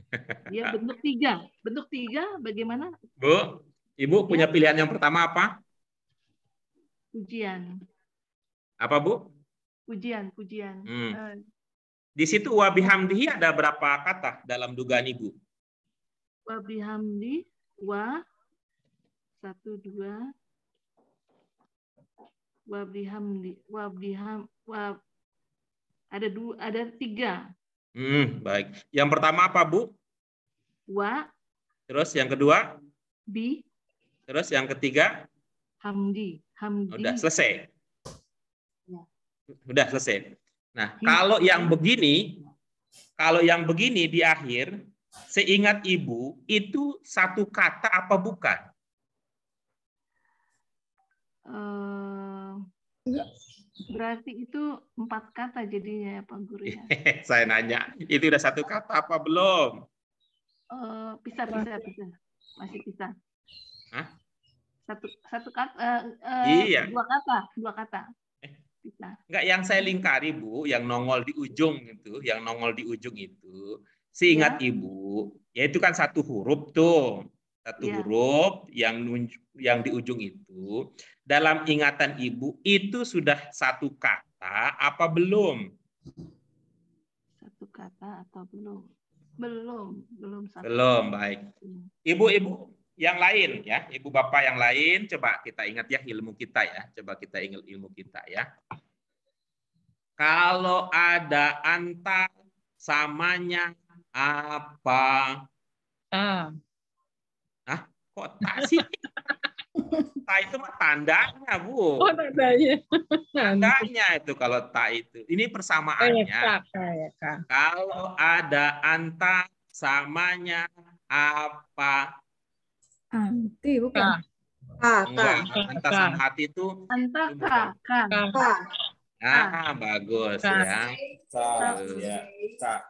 dia bentuk 3. Bentuk 3 bagaimana? Bu, Ibu punya pilihan yang pertama apa? Pujian. Apa, Bu? Pujian. Di situ wa bihamdihi ada berapa kata dalam dugaan Ibu? Wa bihamdi, wa 1, 2, wa bihamdi, ada 3. Baik. Yang pertama apa, Bu? Wa. Terus yang kedua? Bi. Terus yang ketiga? Hamdi. Udah selesai. Ya. Udah selesai. Nah, kalau yang begini di akhir, seingat Ibu, itu satu kata apa bukan? Berarti itu 4 kata jadinya ya Pak Guru ya. Saya nanya, itu udah satu kata apa belum? Bisa. Masih bisa. Hah? Satu kata, iya. 2 kata. Bisa. Enggak, yang saya lingkari Bu, yang nongol di ujung itu, seingat Ibu, yaitu kan satu huruf tuh. Huruf yang di ujung itu, dalam ingatan Ibu itu sudah satu kata apa belum? Satu kata atau belum? Belum satu. Belum, baik. Ibu yang lain ya, Ibu Bapak yang lain, coba kita ingat ya ilmu kita ya. Coba kita ingat ilmu kita ya. Kalau ada anta samanya apa? Ah. Hah? Kok tak sih? Tak itu mah tandanya, Bu. Oh, tandanya. Tandanya itu kalau tak itu. Ini persamaannya. Kak. Kalau ada anta samanya apa? Anti bukan. Enggak, anta sama hati itu. Anta Ka. Ah, bagus ya. Kak.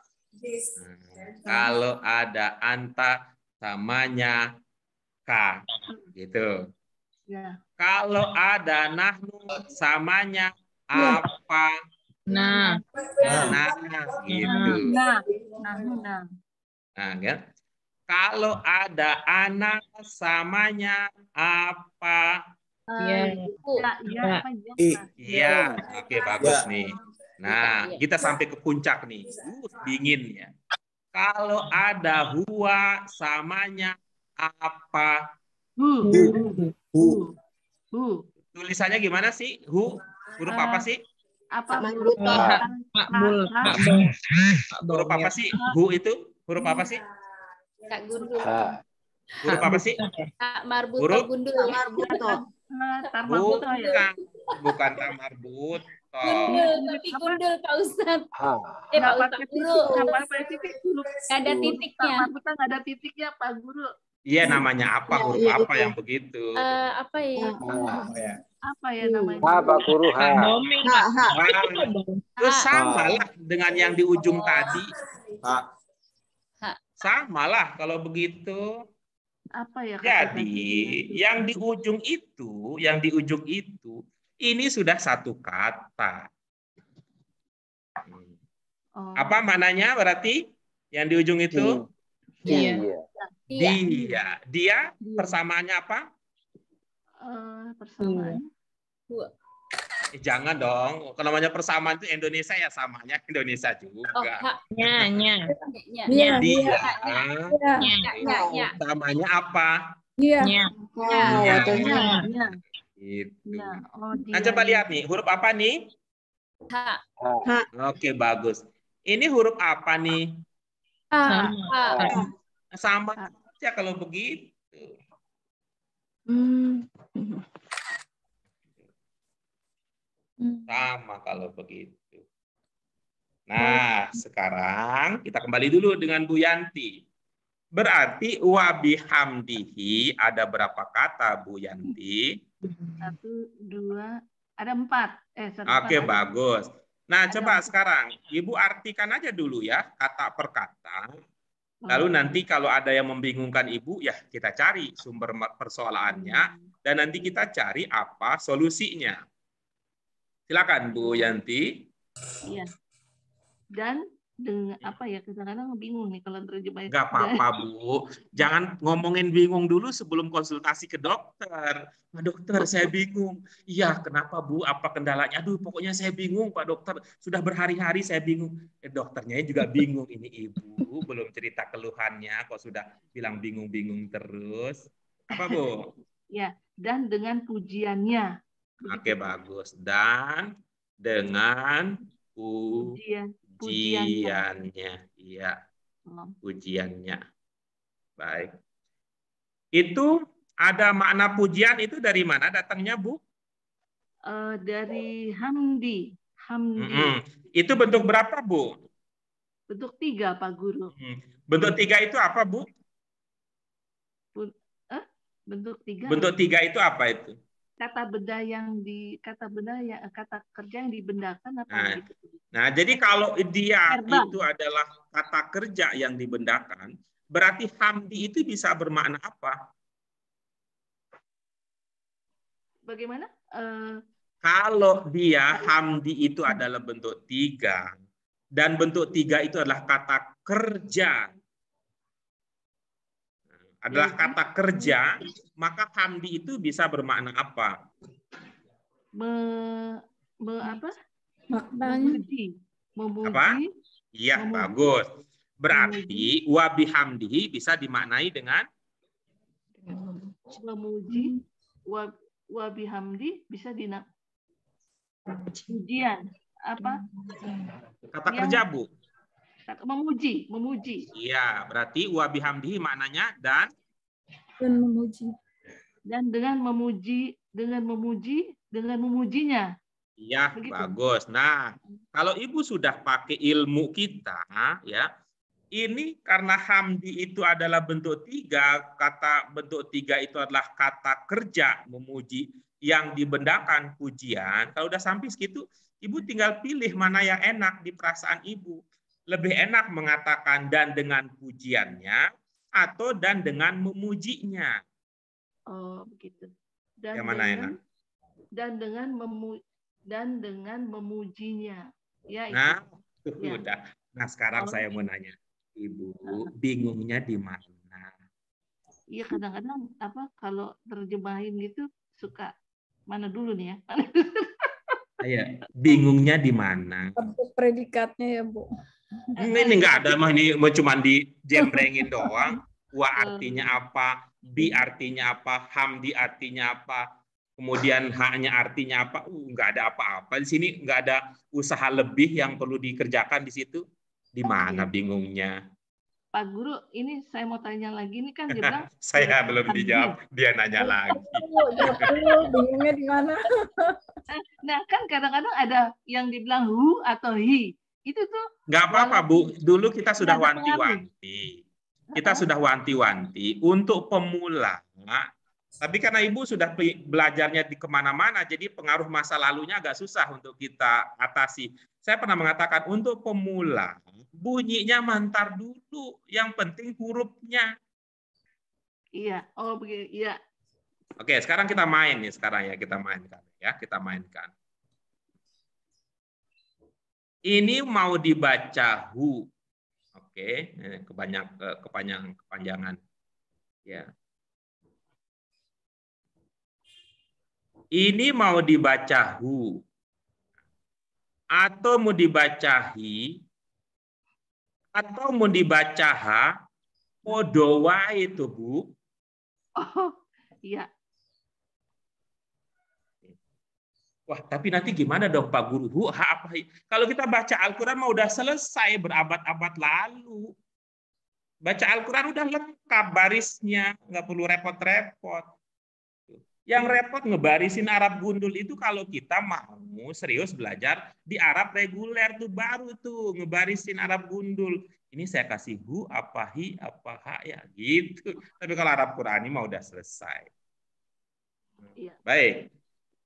Kalau ada anta samanya ka, gitu. Ya. Kalau ada nahnu samanya apa? Nah, gitu. Nah. Nah, kan? Kalau ada anak samanya apa? Iya, oke bagus nih. Nah, kita sampai ke puncak nih. Dingin ya. Kalau ada huwa samanya apa? Tulisannya gimana sih? Huruf apa sih? Apa Huruf apa sih? Hu itu huruf apa sih? Kak Gundul. Huruf apa sih? Kak Marbuto Huruf? Gundul. Bukan tamarbut. Gundul, tapi Gundul Pak Ustadz. Pak Ustadz Guru. Nggak ada titiknya. Nggak ada titiknya Pak Guru. Iya, namanya apa? Huruf apa yang begitu? Apa ya? Apa ya namanya? Pak Guru. Sama lah dengan yang di ujung tadi. Sama lah kalau begitu. Apa ya? Jadi yang di ujung itu, ini sudah satu kata. Apa mananya berarti yang di ujung itu? Dia persamaannya apa? Persamaan. Jangan dong. Kalau namanya persamaan itu Indonesia ya samanya Indonesia juga. Nya. Dia. Samanya apa? Iya. Gitu. Nah, coba lihat nih, huruf apa nih? Oke, bagus. Ini huruf apa nih? Sama aja kalau begitu. Sama kalau begitu. Nah, sekarang kita kembali dulu dengan Bu Yanti. Berarti wa bihamdihi ada berapa kata Bu Yanti? 1, 2, ada 4. Oke, bagus. Nah, coba sekarang Ibu artikan aja dulu ya, kata per kata. Lalu nanti kalau ada yang membingungkan Ibu, ya kita cari sumber persoalannya, dan nanti kita cari apa solusinya. Silakan Bu Yanti. Iya. Dan dengan apa ya, kadang-kadang bingung nih kalau terjemahnya. Nggak apa-apa Bu, jangan ngomongin bingung dulu sebelum konsultasi ke dokter. Pak dokter, saya bingung. Iya, kenapa Bu? Apa kendalanya? Aduh, pokoknya saya bingung Pak dokter. Sudah berhari-hari saya bingung. Dokternya juga bingung. Ini Ibu belum cerita keluhannya, kok sudah bilang bingung-bingung terus. Apa Bu? Ya, dan dengan pujiannya. Oke, bagus. Dan dengan pujiannya. Iya. Pujiannya. Baik. Itu ada makna pujian itu dari mana datangnya, Bu? Dari hamdi. Itu bentuk berapa, Bu? Bentuk 3, Pak Guru. Bentuk 3 itu apa, Bu? Bentuk 3. Bentuk 3 itu apa itu? Kata kerja yang dibendakan apa gitu. Nah, jadi kalau dia itu adalah kata kerja yang dibendakan, berarti hamdi itu bisa bermakna apa? Bagaimana? Kalau dia hamdi itu adalah bentuk 3 dan bentuk 3 itu adalah kata kerja. Adalah kata kerja, maka hamdi itu bisa bermakna apa? Apa? Memuji. Apa? Iya, bagus. Berarti wa bihamdihi bisa dimaknai dengan memuji, wa bihamdi bisa pujian apa? Kata kerja, Bu. Memuji. Iya, berarti wa bihamdihi maknanya dan memuji. Dan dengan memujinya. Iya, begitu. Bagus. Nah, kalau Ibu sudah pakai ilmu kita, ya, ini karena hamdi itu adalah bentuk 3, kata bentuk 3 itu adalah kata kerja memuji yang dibendakan pujian. Kalau udah sampai segitu, Ibu tinggal pilih mana yang enak di perasaan Ibu. Lebih enak mengatakan dan dengan pujiannya atau dan dengan memujinya. Oh, begitu. Dan yang mana enak? Dan dengan memujinya. Ya, nah, itu. Ya. Udah. Nah, sekarang saya mau nanya, Ibu, bingungnya di mana? Iya, kadang-kadang kalau terjemahin gitu suka mana dulu nih ya? Iya, bingungnya di mana? Predikatnya ya, Bu. Ini nggak ada mah, ini cuma dijembrengin doang. Wa artinya apa? Bi artinya apa? Hamdi artinya apa? Kemudian haknya artinya apa? Nggak ada apa-apa di sini, nggak ada usaha lebih yang perlu dikerjakan di situ. Di mana bingungnya? Pak Guru, ini saya mau tanya lagi, ini kan dia bilang saya belum dijawab, dia nanya lagi. Bingungnya di mana? Nah, kan kadang-kadang ada yang dibilang hu atau hi. Itu tuh nggak apa-apa, Bu. Dulu kita sudah wanti-wanti. Kita sudah wanti-wanti untuk pemula. Tapi karena Ibu sudah belajarnya di kemana-mana, jadi pengaruh masa lalunya agak susah untuk kita atasi. Saya pernah mengatakan untuk pemula, bunyinya mantar dulu. Yang penting hurufnya. Iya. Oh, begitu. Iya. Oke, sekarang kita main nih. Sekarang ya kita mainkan. Ya, kita mainkan. Ini mau dibaca hu. Oke, kepanjangan. Ya. Ini mau dibaca hu. Atau mau dibaca hi. Atau mau dibaca ha. Podo wae itu, Bu. Oh, iya. Wah, tapi nanti gimana dong Pak Guru? Apa? Kalau kita baca Al-Quran mah udah selesai berabad-abad lalu. Baca Al-Quran udah lengkap barisnya, nggak perlu repot-repot. Yang repot ngebarisin Arab gundul itu kalau kita mau serius belajar di Arab reguler tuh baru tuh ngebarisin Arab gundul. Ini saya kasih hu, apa hi, apa ha ya gitu. Tapi kalau Arab Qurani mah udah selesai. Baik.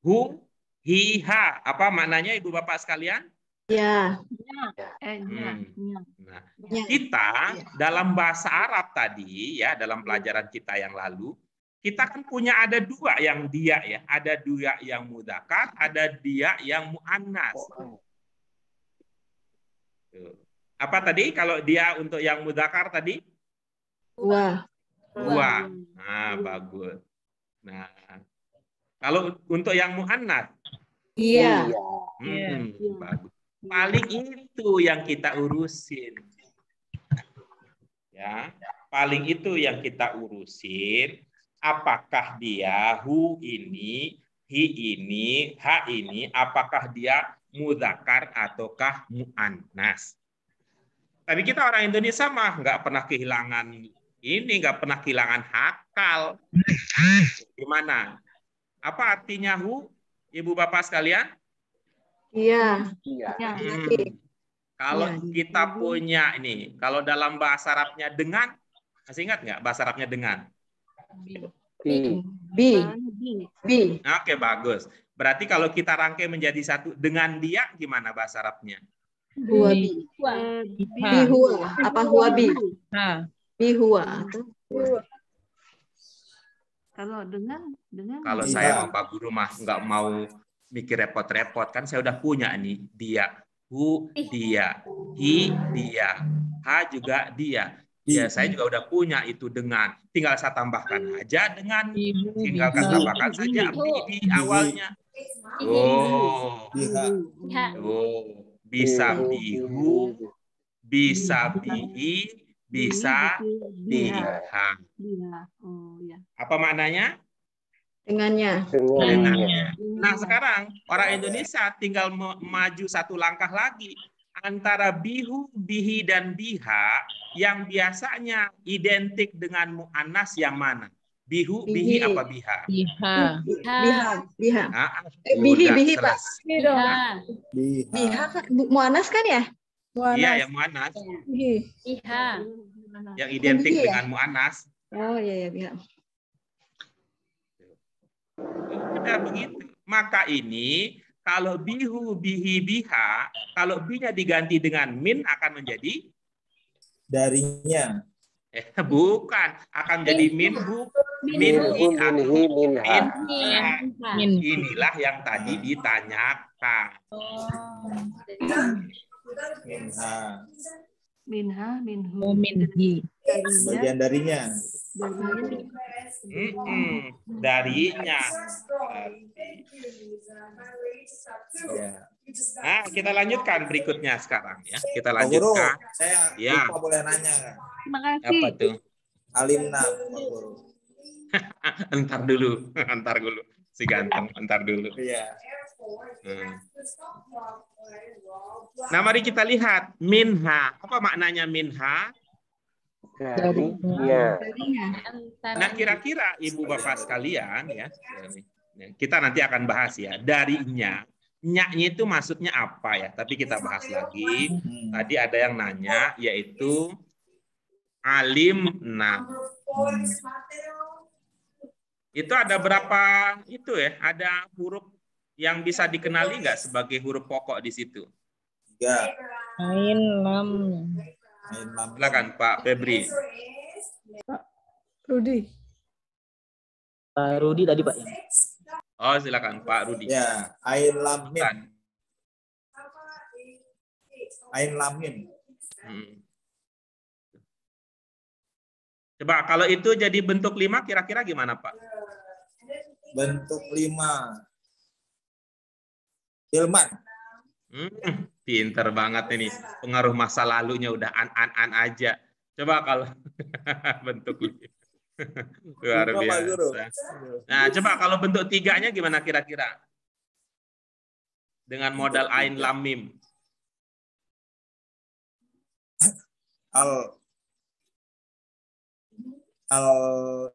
Hu, hi, ha. Apa maknanya Ibu Bapak sekalian? Ya. Nah, kita dalam bahasa Arab tadi ya, dalam pelajaran kita yang lalu, kita kan punya ada dua yang dia ya, ada dua yang mudzakkar, ada dia yang muannas. Apa tadi kalau dia untuk yang mudzakkar tadi? Dua. Nah, bagus. Nah, kalau untuk yang muannas? Iya. Bagus. Paling itu yang kita urusin. Ya, paling itu yang kita urusin. Apakah dia hu ini, hi ini, ha ini, apakah dia mudzakkar ataukah muannas? Tapi kita orang Indonesia mah nggak pernah kehilangan ini, nggak pernah kehilangan hakal. Gimana? Apa artinya hu, Ibu Bapak sekalian? Iya. Kalau kita punya ini, kalau dalam bahasa Arabnya dengan, masih ingat nggak bahasa Arabnya dengan? Bi. Oke, bagus. Berarti kalau kita rangkai menjadi satu dengan dia, gimana bahasa Arabnya? Huwa bi. Bi huwa. Apa huwa bi? Bi huwa. Kalau dengan kalau saya sama Pak Guru mah nggak mau mikir repot-repot, kan saya udah punya nih dia, hu dia, hi dia, ha juga dia. Ya, saya juga udah punya itu dengan, tinggal saya tambahkan aja dengan, tinggalkan tambahkan saja di awalnya. Bisa bihu, bisa bihi, bisa, biha. Oh ya. Apa maknanya? Dengannya. Nah sekarang orang Indonesia tinggal maju satu langkah lagi. Antara bihu, bihi, dan biha yang biasanya identik dengan mu'annas yang mana? Bihu, bihi, apa biha? Biha. Biha. Nah, bihi Pak. Biha Kan mu'annas kan ya? Iya, yang mu'annas. Biha. Yang identik Bihi ya? dengan mu'annas. Oh iya ya biha. Udah begitu. Maka ini kalau bihu, bihi, biha, kalau binya diganti dengan min akan menjadi darinya. Bukan, akan menjadi minhu, minhi, atau min. Inilah yang tadi ditanyakan. Minha, minhu. Minhi. Bagian darinya. Darinya. Nah, kita lanjutkan berikutnya sekarang ya. Kita lanjutkan. Guru, saya ya. lupa boleh nanya kan? Terima kasih. Apa tuh? Alimna, Pak Guru. Entar dulu. Si ganteng, entar dulu. Iya. Nah, mari kita lihat minha. Apa maknanya minha? Darinya. Nah, kira-kira Ibu Bapak sekalian ya, kita nanti akan bahas ya, darinya. Nya-nya itu maksudnya apa ya? Tapi kita bahas lagi. Tadi ada yang nanya, yaitu alimna. Itu ada berapa itu ya? Ada huruf yang bisa dikenali nggak sebagai huruf pokok di situ? 3. Ain, lam. Silakan Pak Febri. Rudi. Pak Rudi tadi Pak. Oh, silakan Pak Rudi. Ya, ain lam mim. Ain lam mim. Coba kalau itu jadi bentuk 5 kira-kira gimana Pak? Bentuk 5. Ilman. Pinter banget ini. Pengaruh masa lalunya udah an aja. Coba kalau bentuk luar biasa. Nah, coba kalau bentuk 3-nya gimana kira-kira? Dengan modal ain lam mim.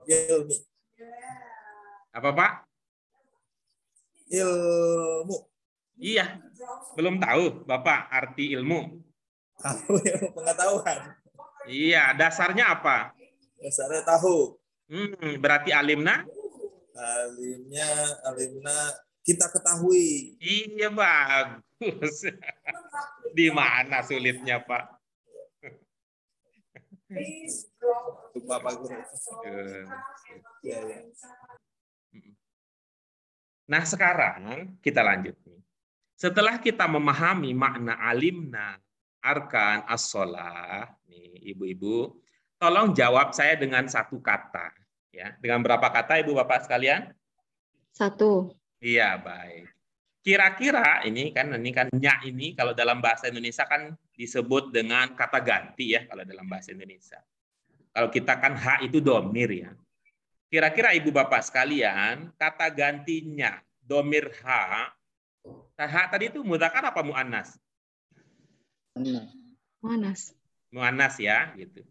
Ilmi. Apa Pak? Ilmu. Iya. Belum tahu Bapak arti ilmu? Tahu, pengetahuan. Iya, dasarnya apa? Dasarnya tahu. Berarti alimna? Alimna kita ketahui. Iya, bagus. Di mana sulitnya, Pak? Bapak Guru. Nah, sekarang kita lanjut. Setelah kita memahami makna alimna, arkan, as-sholah, nih ibu-ibu, tolong jawab saya dengan satu kata. Ya, dengan berapa kata ibu bapak sekalian? 1. Iya, baik. Kira-kira ini kan nya ini kalau dalam bahasa Indonesia kan disebut dengan kata ganti ya kalau dalam bahasa Indonesia. Kalau kita kan ha itu domir ya. Kira-kira ibu bapak sekalian kata gantinya domir ha tadi itu mudzakkar apa muannas? Muannas ya, gitu.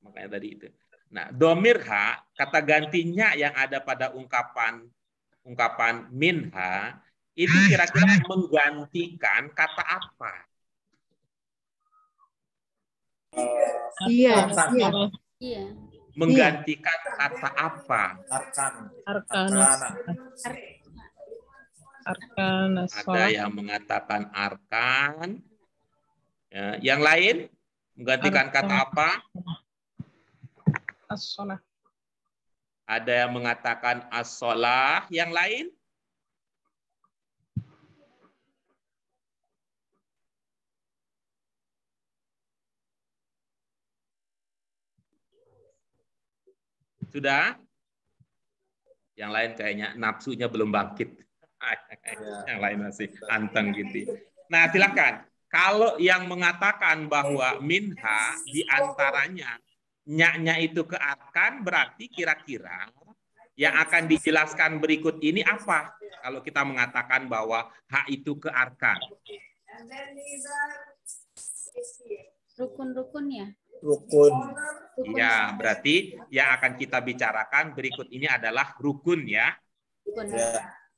Makanya tadi itu. Nah, domir ha, kata gantinya yang ada pada ungkapan minha, itu kira-kira menggantikan kata apa? Iya. Menggantikan kata apa? Arkan. Ada yang mengatakan arkan. Ya, yang lain menggantikan kata apa? As-sholah. Ada yang mengatakan as-sholah. Yang lain? Sudah? Yang lain kayaknya nafsunya belum bangkit. Yang lain masih anteng gitu. Nah, silakan. Kalau yang mengatakan bahwa minha diantaranya nya-nya itu ke arkan, berarti kira-kira yang akan dijelaskan berikut ini apa? Kalau kita mengatakan bahwa ha itu ke arkan. Rukun-rukun ya? Rukun. Ya, berarti yang akan kita bicarakan berikut ini adalah rukun ya. Rukun.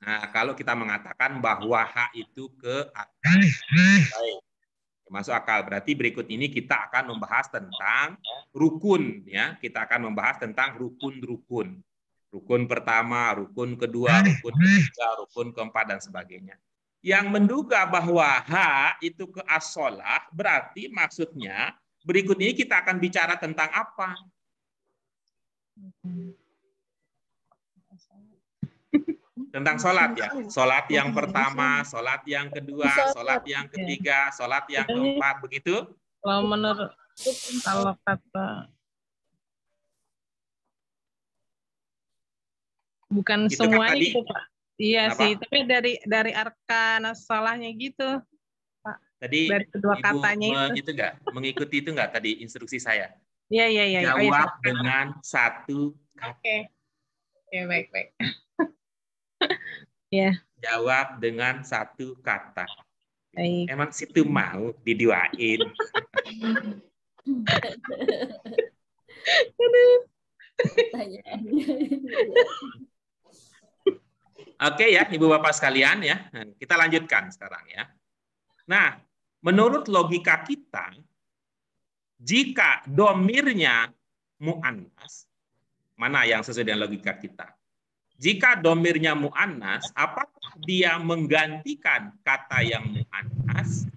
Nah, kalau kita mengatakan bahwa ha itu ke arkan. Baik. Masuk akal. Berarti berikut ini kita akan membahas tentang rukun ya. Kita akan membahas tentang rukun-rukun. Rukun pertama, rukun kedua, rukun ketiga, rukun keempat dan sebagainya. Yang menduga bahwa ha itu ke as-shalah, berarti maksudnya berikut ini kita akan bicara tentang apa? Tentang sholat ya. Sholat yang pertama, sholat yang kedua, sholat yang ketiga, sholat yang keempat, begitu? Kalau menurut kalau kata bukan Gitu kan semuanya tadi? gitu Pak. Iya Kenapa? sih, tapi dari arkan salahnya gitu Pak. Tadi Dari kedua Ibu katanya itu. mengikuti itu enggak tadi instruksi saya? Iya iya iya. Oh, iya, Jawab Pak. dengan satu kata. Oke. Oke, baik. Ya. Jawab dengan satu kata. Baik. Emang situ mau diduain. Oke ya, Ibu Bapak sekalian ya. Kita lanjutkan sekarang ya. Nah, menurut logika kita, jika domirnya mu'annas, mana yang sesuai dengan logika kita? Jika domirnya mu'annas, apakah dia menggantikan kata yang mu'annas,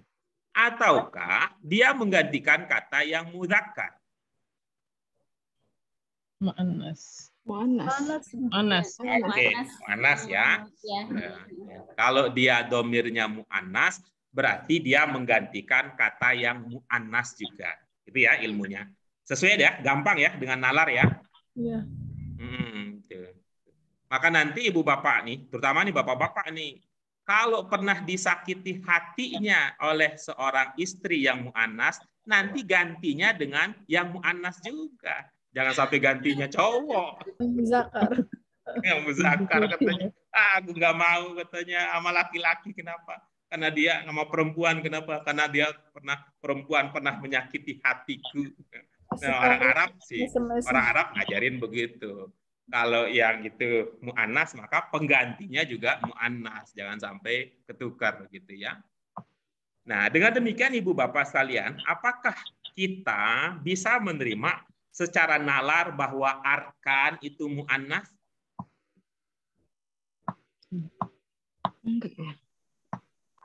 ataukah dia menggantikan kata yang mudzakkar? Mu'annas. Oke, mu'annas ya. Kalau dia domirnya mu'annas, berarti dia menggantikan kata yang mu'annas juga. Itu ya ilmunya. Sesuai ya, gampang ya dengan nalar ya. Iya. Maka nanti ibu bapak nih, terutama nih bapak-bapak nih, kalau pernah disakiti hatinya oleh seorang istri yang mu'annas, nanti gantinya dengan yang mu'annas juga. Jangan sampai gantinya cowok. Muzakkar. Yang muzakkar katanya. Aku nggak mau katanya sama laki-laki. Kenapa? Karena dia sama perempuan. Kenapa? Karena dia perempuan pernah menyakiti hatiku. Nah, orang Arab sih, orang Arab ngajarin begitu. Kalau yang itu mu'annas, maka penggantinya juga mu'annas. Jangan sampai ketukar gitu ya. Nah, dengan demikian Ibu Bapak sekalian, apakah kita bisa menerima secara nalar bahwa arkan itu mu'annas?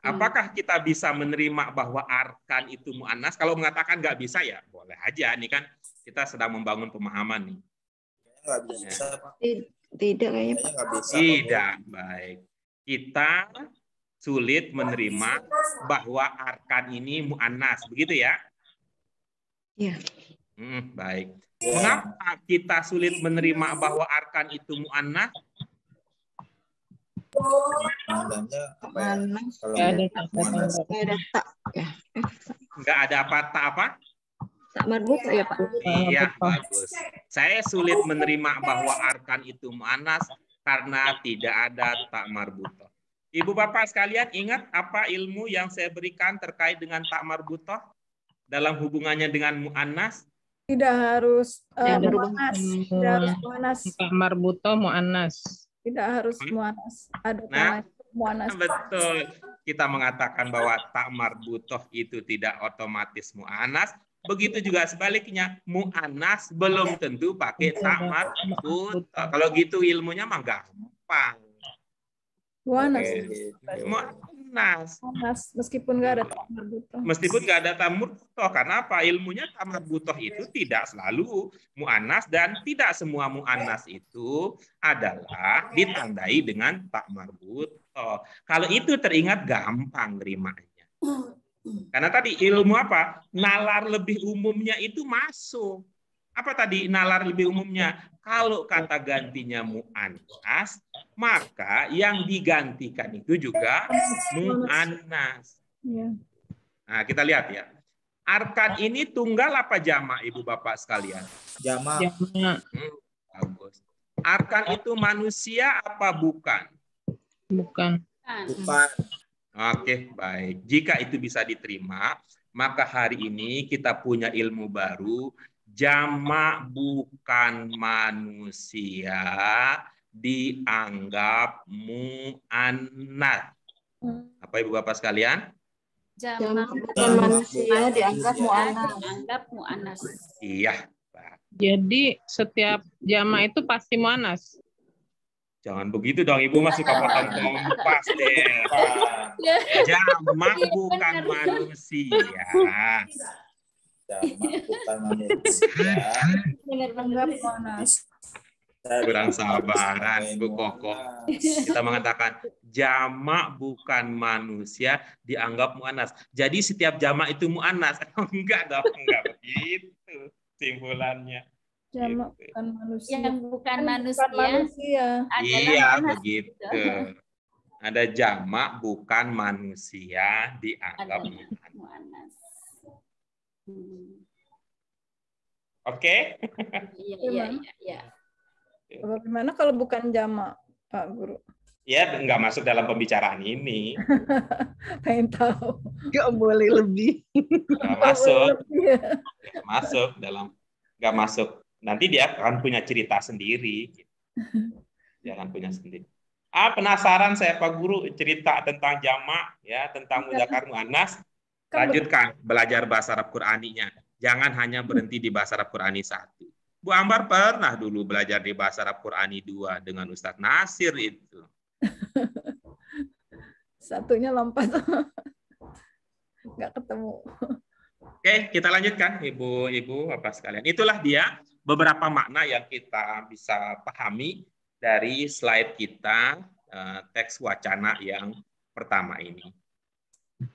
Apakah kita bisa menerima bahwa arkan itu mu'annas? Kalau mengatakan nggak bisa ya boleh aja. Ini kan kita sedang membangun pemahaman nih. Nggak bisa, Pak. Tidak kayaknya Pak. Nggak bisa. Tidak, baik. Kita sulit menerima bahwa arkan ini mu'annas, begitu ya? Iya. Baik. Mengapa kita sulit menerima bahwa arkan itu mu'annas? Tandanya apa ya? Kalau Nggak ada tak ya. Nggak ada apa tak apa? Tak marbut ya Pak. Iya, bagus. Saya sulit menerima bahwa arkan itu mu'annas karena tidak ada tak marbutoh. Ibu Bapak sekalian, ingat apa ilmu yang saya berikan terkait dengan tak marbutoh dalam hubungannya dengan mu'annas? Tidak harus mu'annas. Tidak harus mu'annas. Tak marbutoh mu'annas. Tidak harus mu'annas. Ada Nah, mu'annas. betul. Kita mengatakan bahwa tak marbutoh itu tidak otomatis mu'annas. Begitu juga sebaliknya, mu'annas belum tentu pakai tak marbutoh. Kalau gitu ilmunya mah gampang. Mu'annas. Mu'annas. Meskipun nggak ada tak marbutoh. Meskipun nggak ada tak marbutoh. Karena apa? Ilmunya tak marbutoh itu tidak selalu mu'annas dan tidak semua mu'annas itu adalah ditandai dengan tak marbutoh. Kalau itu teringat gampang nerimanya. Karena tadi ilmu apa? Nalar lebih umumnya itu masuk. Apa tadi nalar lebih umumnya? Kalau kata gantinya mu'annas, maka yang digantikan itu juga mu'annas. Ya. Nah, kita lihat ya. Arkan ini tunggal apa jamak, Ibu Bapak sekalian? Jamak. Bagus. Arkan itu manusia apa bukan? Bukan. Bukan. Oke, baik. Jika itu bisa diterima, maka hari ini kita punya ilmu baru. Jamak bukan manusia dianggap mu'annats. Apa Ibu Bapak sekalian? Jamak bukan manusia dianggap mu'annats. Iya. Jadi setiap jamak itu pasti mu'annats. Jangan begitu dong, Ibu masih kapatan kompas deh. Jamak bukan manusia. Jamak bukan manusia. Dianggap mu'annats. Kurang sabaran, Bu Koko. Kita mengatakan jamak bukan manusia dianggap mu'annats. Jadi setiap jamak itu mu'annats. Enggak dong, enggak begitu simpulannya. Jamak bukan manusia. Yang bukan manusia. Iya, begitu. Ada jamak bukan manusia dianggap mu'annats. Oke? Iya. Bagaimana kalau bukan jamak, Pak Guru? Ya, nggak masuk dalam pembicaraan ini. Pengen tahu. Nggak boleh lebih. Nggak masuk. Nggak masuk dalam. Nggak masuk. Nanti dia akan punya cerita sendiri. Dia akan punya sendiri. Penasaran saya Pak Guru cerita tentang jamak, ya, tentang mudzakkar muannats. Lanjutkan belajar bahasa Arab Qur'aninya. Jangan hanya berhenti di bahasa Arab Qur'ani 1. Bu Ambar pernah dulu belajar di bahasa Arab Qur'ani 2 dengan Ustadz Nasir itu. Satunya lompat. Nggak ketemu. Oke, kita lanjutkan Ibu-ibu Bapak sekalian. Itulah dia beberapa makna yang kita bisa pahami dari slide kita, teks wacana yang pertama ini.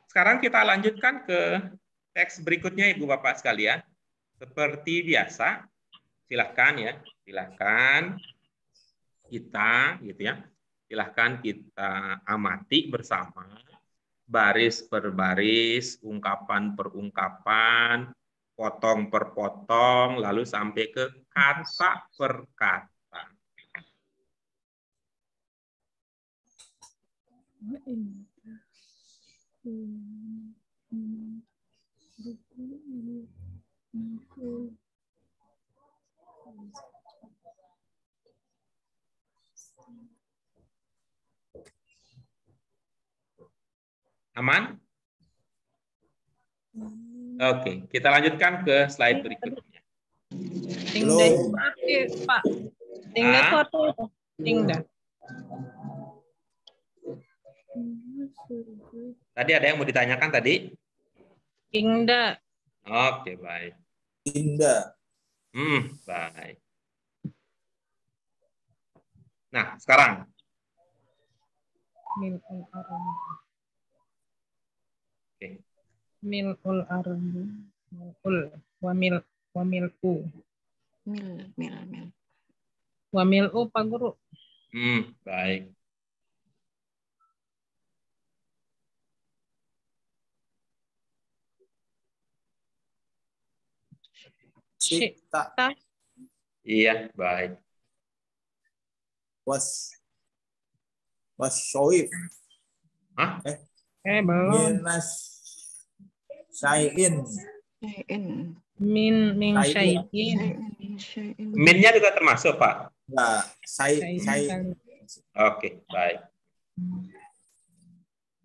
Sekarang kita lanjutkan ke teks berikutnya Ibu Bapak sekalian. Seperti biasa, silahkan ya, silahkan kita gitu ya, silahkan kita amati bersama baris per baris, ungkapan per ungkapan, potong per potong, lalu sampai ke kata per kata. Aman? Oke, kita lanjutkan ke slide berikutnya. Tingda Pak. Tingda itu apa? Tingda. Tadi ada yang mau ditanyakan tadi? Tingda. Oke, baik. Tingda. Baik. Nah, sekarang. Mil'ul ardi. Oke. Mil'ul ardi. Mil'ul. Wa mil'u. Mil. Wa mil'u, Pak Guru. Baik. Syi'ta. Iya, baik. Wasyoif. Hah? Belum. Minas syai'in. Min syai'in. Minnya juga termasuk, Pak? Enggak, syai'. Oke, baik.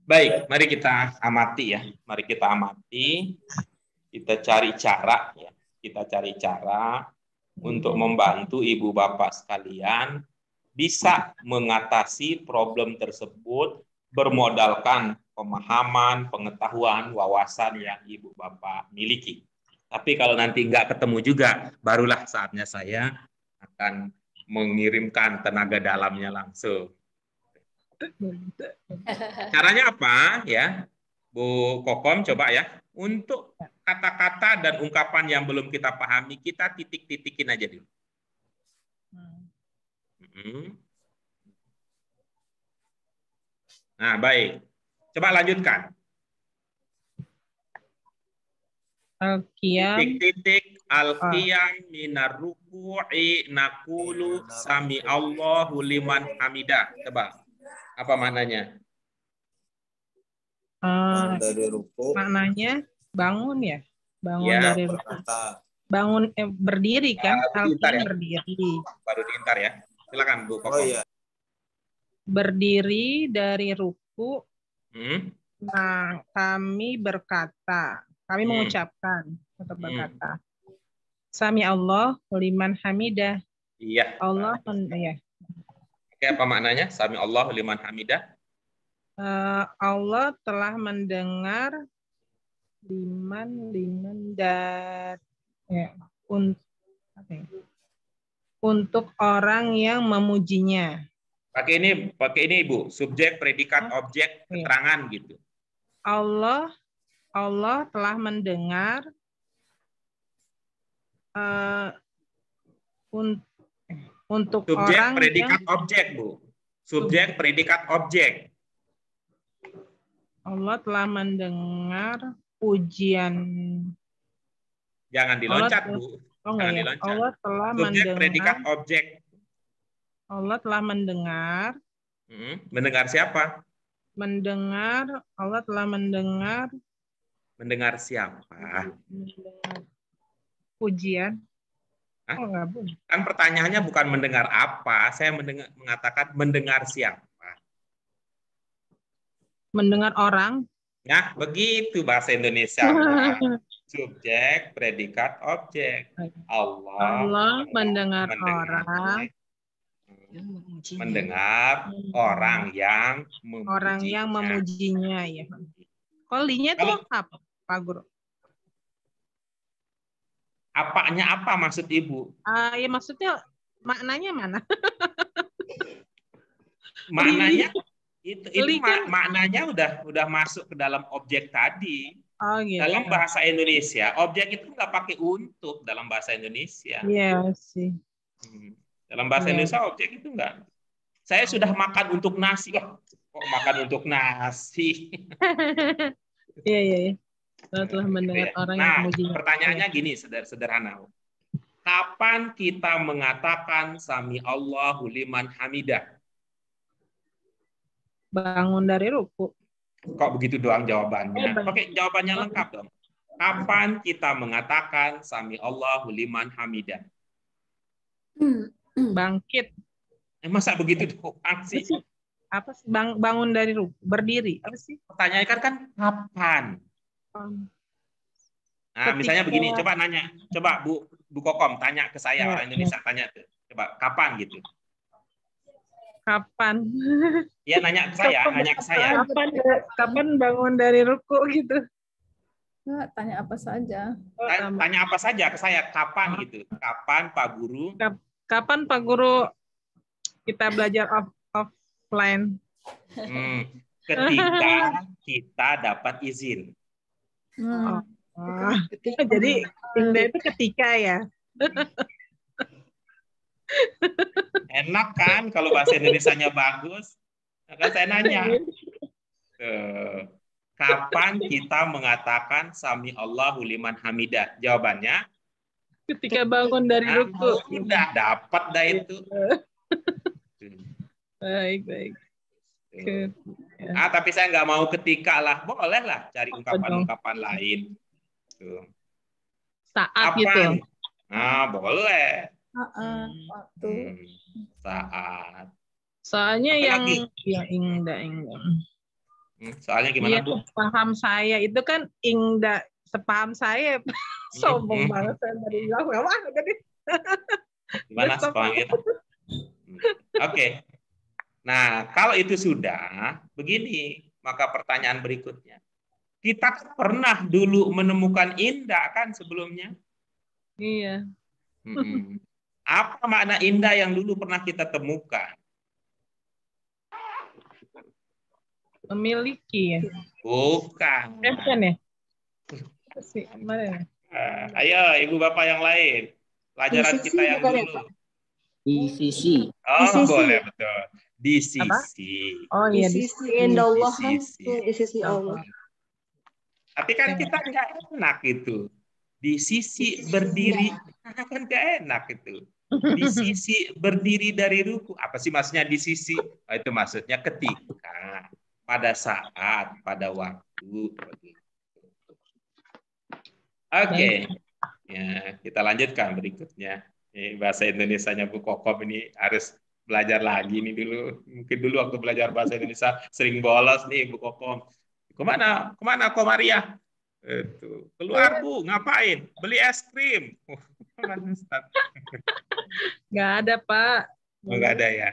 Baik, mari kita amati ya. Mari kita amati. Kita cari cara ya. Kita cari cara untuk membantu ibu bapak sekalian bisa mengatasi problem tersebut bermodalkan pemahaman, pengetahuan, wawasan yang ibu bapak miliki. Tapi kalau nanti nggak ketemu juga, barulah saatnya saya akan mengirimkan tenaga dalamnya langsung. Caranya apa ya, Bu Kokom, coba ya. Untuk kata-kata dan ungkapan yang belum kita pahami, kita titik-titikin aja dulu. Nah, baik. Coba lanjutkan. Al-qiyam. Titik-titik al-qiyam minar ruku'i naqulu sami Allahu liman hamidah. Coba. Apa maknanya? Dari ruku. Maknanya bangun ya? Bangun Ya, dari ruku. Bangun berdiri kan? Diintar ya? Berdiri. Baru diintar ya. Silakan Bu Kokom. Oh iya. Berdiri dari ruku. Nah, kami berkata, kami mengucapkan atau berkata, Sami Allah liman hamidah. Iya. Allah ya. Oke, apa maknanya? Sami Allah liman hamidah. Allah telah mendengar liman dan ya, untuk orang yang memujinya. Pakai ini Ibu, subjek, predikat, objek, keterangan gitu. Allah telah mendengar untuk subjek, orang predikat, yang objek, Bu. Subjek, predikat, objek. Allah telah mendengar pujian. Jangan diloncat, Bu. Jangan diloncat. Allah telah subjek, mendengar predikat, objek. Allah telah mendengar. Mendengar siapa? Allah telah mendengar. Mendengar siapa? Mendengar pujian. Oh, kan pertanyaannya bukan mendengar apa, saya mengatakan mendengar siapa. Mendengar orang. Nah, begitu bahasa Indonesia. Subjek, predikat, objek. Allah mendengar orang. Mendengar orang yang memujinya. Orang yang memujinya ya. Kolinya itu apa, Pak Guru? Apanya apa maksud Ibu? Ya maksudnya maknanya mana? Maknanya itu maknanya udah masuk ke dalam objek tadi. Oh, gitu. Dalam bahasa Indonesia, objek itu nggak pakai untuk dalam bahasa Indonesia. Iya sih. Dalam bahasa Indonesia objek itu enggak. Saya sudah makan untuk nasi. Kok makan untuk nasi? Iya. Setelah mendengar orang yang memujinya. Pertanyaannya gini, sederhana. Kapan kita mengatakan Sami Allahu liman hamidah? Bangun dari ruku. Kok begitu doang jawabannya? Pakai jawabannya lengkap dong. Kapan kita mengatakan Sami Allahu liman hamidah? Bangkit. Masa begitu doang sih? Apa sih? Bangun dari ruku, berdiri. Apa sih? Pertanyaannya kan kapan? Nah, misalnya begini, coba nanya, coba Bu Kokom tanya ke saya, orang Indonesia tanya tuh, coba kapan gitu? Kapan? Ya nanya ke saya, Kapan bangun dari ruku gitu? Tanya apa saja? Tanya apa saja ke saya, kapan gitu? Kapan Pak Guru? Kapan Pak Guru kita belajar offline? Ketika kita dapat izin. Jadi Indah itu ketika ya. Enak kan kalau bahasa Indonesianya bagus? Maka saya nanya. Kapan kita mengatakan Sami Allahu liman hamidah? Jawabannya ketika bangun dari ruku. Udah dapat dah itu. Baik. Tapi saya nggak mau ketika lah, boleh lah cari ungkapan-ungkapan lain. Tuh. Saat kapan? Gitu. Boleh. Waktu. Saat. Soalnya apa yang lagi? Ingda. Soalnya gimana Bu? Paham saya itu kan Ingda, sepaham saya. Sombong banget saya dari bilang. Gimana sepaham itu? Oke. Nah, kalau itu sudah, begini, maka pertanyaan berikutnya. Kita pernah dulu menemukan indah kan sebelumnya? Iya. Apa makna indah yang dulu pernah kita temukan? Memiliki ya? Bukan. Bukan ya? Ayo, Ibu Bapak yang lain. Pelajaran kita yang dulu. Di sisi. Oh, boleh, betul. Di sisi. Oh iya, di sisi Allah. Di sisi Allah. Tapi kan kita nggak enak itu. Di sisi berdiri, kan gak enak itu. Di sisi berdiri dari ruku. Apa sih maksudnya di sisi? Oh, itu maksudnya ketika, pada saat, pada waktu. Oke. Ya, kita lanjutkan berikutnya. Ini bahasa Indonesianya Bu Kokom ini harus belajar lagi nih dulu. Mungkin dulu waktu belajar bahasa Indonesia sering bolos nih Bu Kokom. Kemana? Kemana Komaria? Itu keluar Bu, ngapain? Beli es krim. Nggak ada Pak. Nggak ada ya.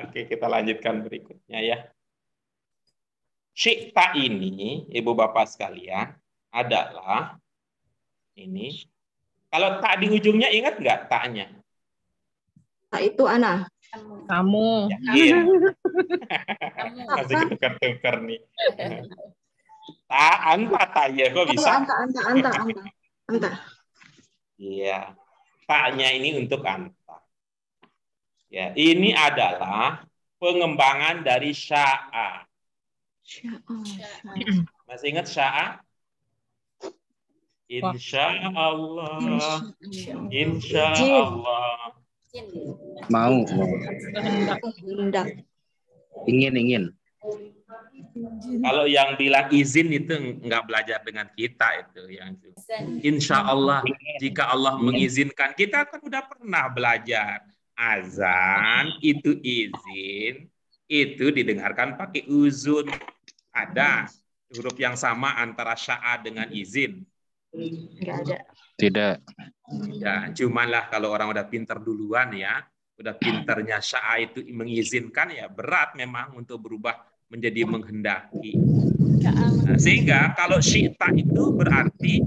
Oke, kita lanjutkan berikutnya ya. Syi'ta ini, Ibu Bapak sekalian, adalah ini. Kalau tak di ujungnya ingat nggak taknya? Tak itu ana. Kamu. Yakin. Masih tukar-tukar nih. Tak, anta, tak ya, kok bisa? Anta. Iya. Taknya ini untuk anta. Ya, ini adalah pengembangan dari sya'a. Masih ingat sya'a? Insya Allah. Insya Allah. Mau. Ingin. Kalau yang bilang izin itu nggak belajar dengan kita itu yang itu. Insya Allah, jika Allah mengizinkan, kita kan udah pernah belajar azan itu izin, itu didengarkan pakai uzun. Ada huruf yang sama antara sya'a dengan izin. Nggak ada. Tidak. Ya, cumanlah kalau orang udah pinter duluan ya, udah pinternya sya'a itu mengizinkan ya berat memang untuk berubah menjadi menghendaki. Nah, sehingga kalau syi'ta itu berarti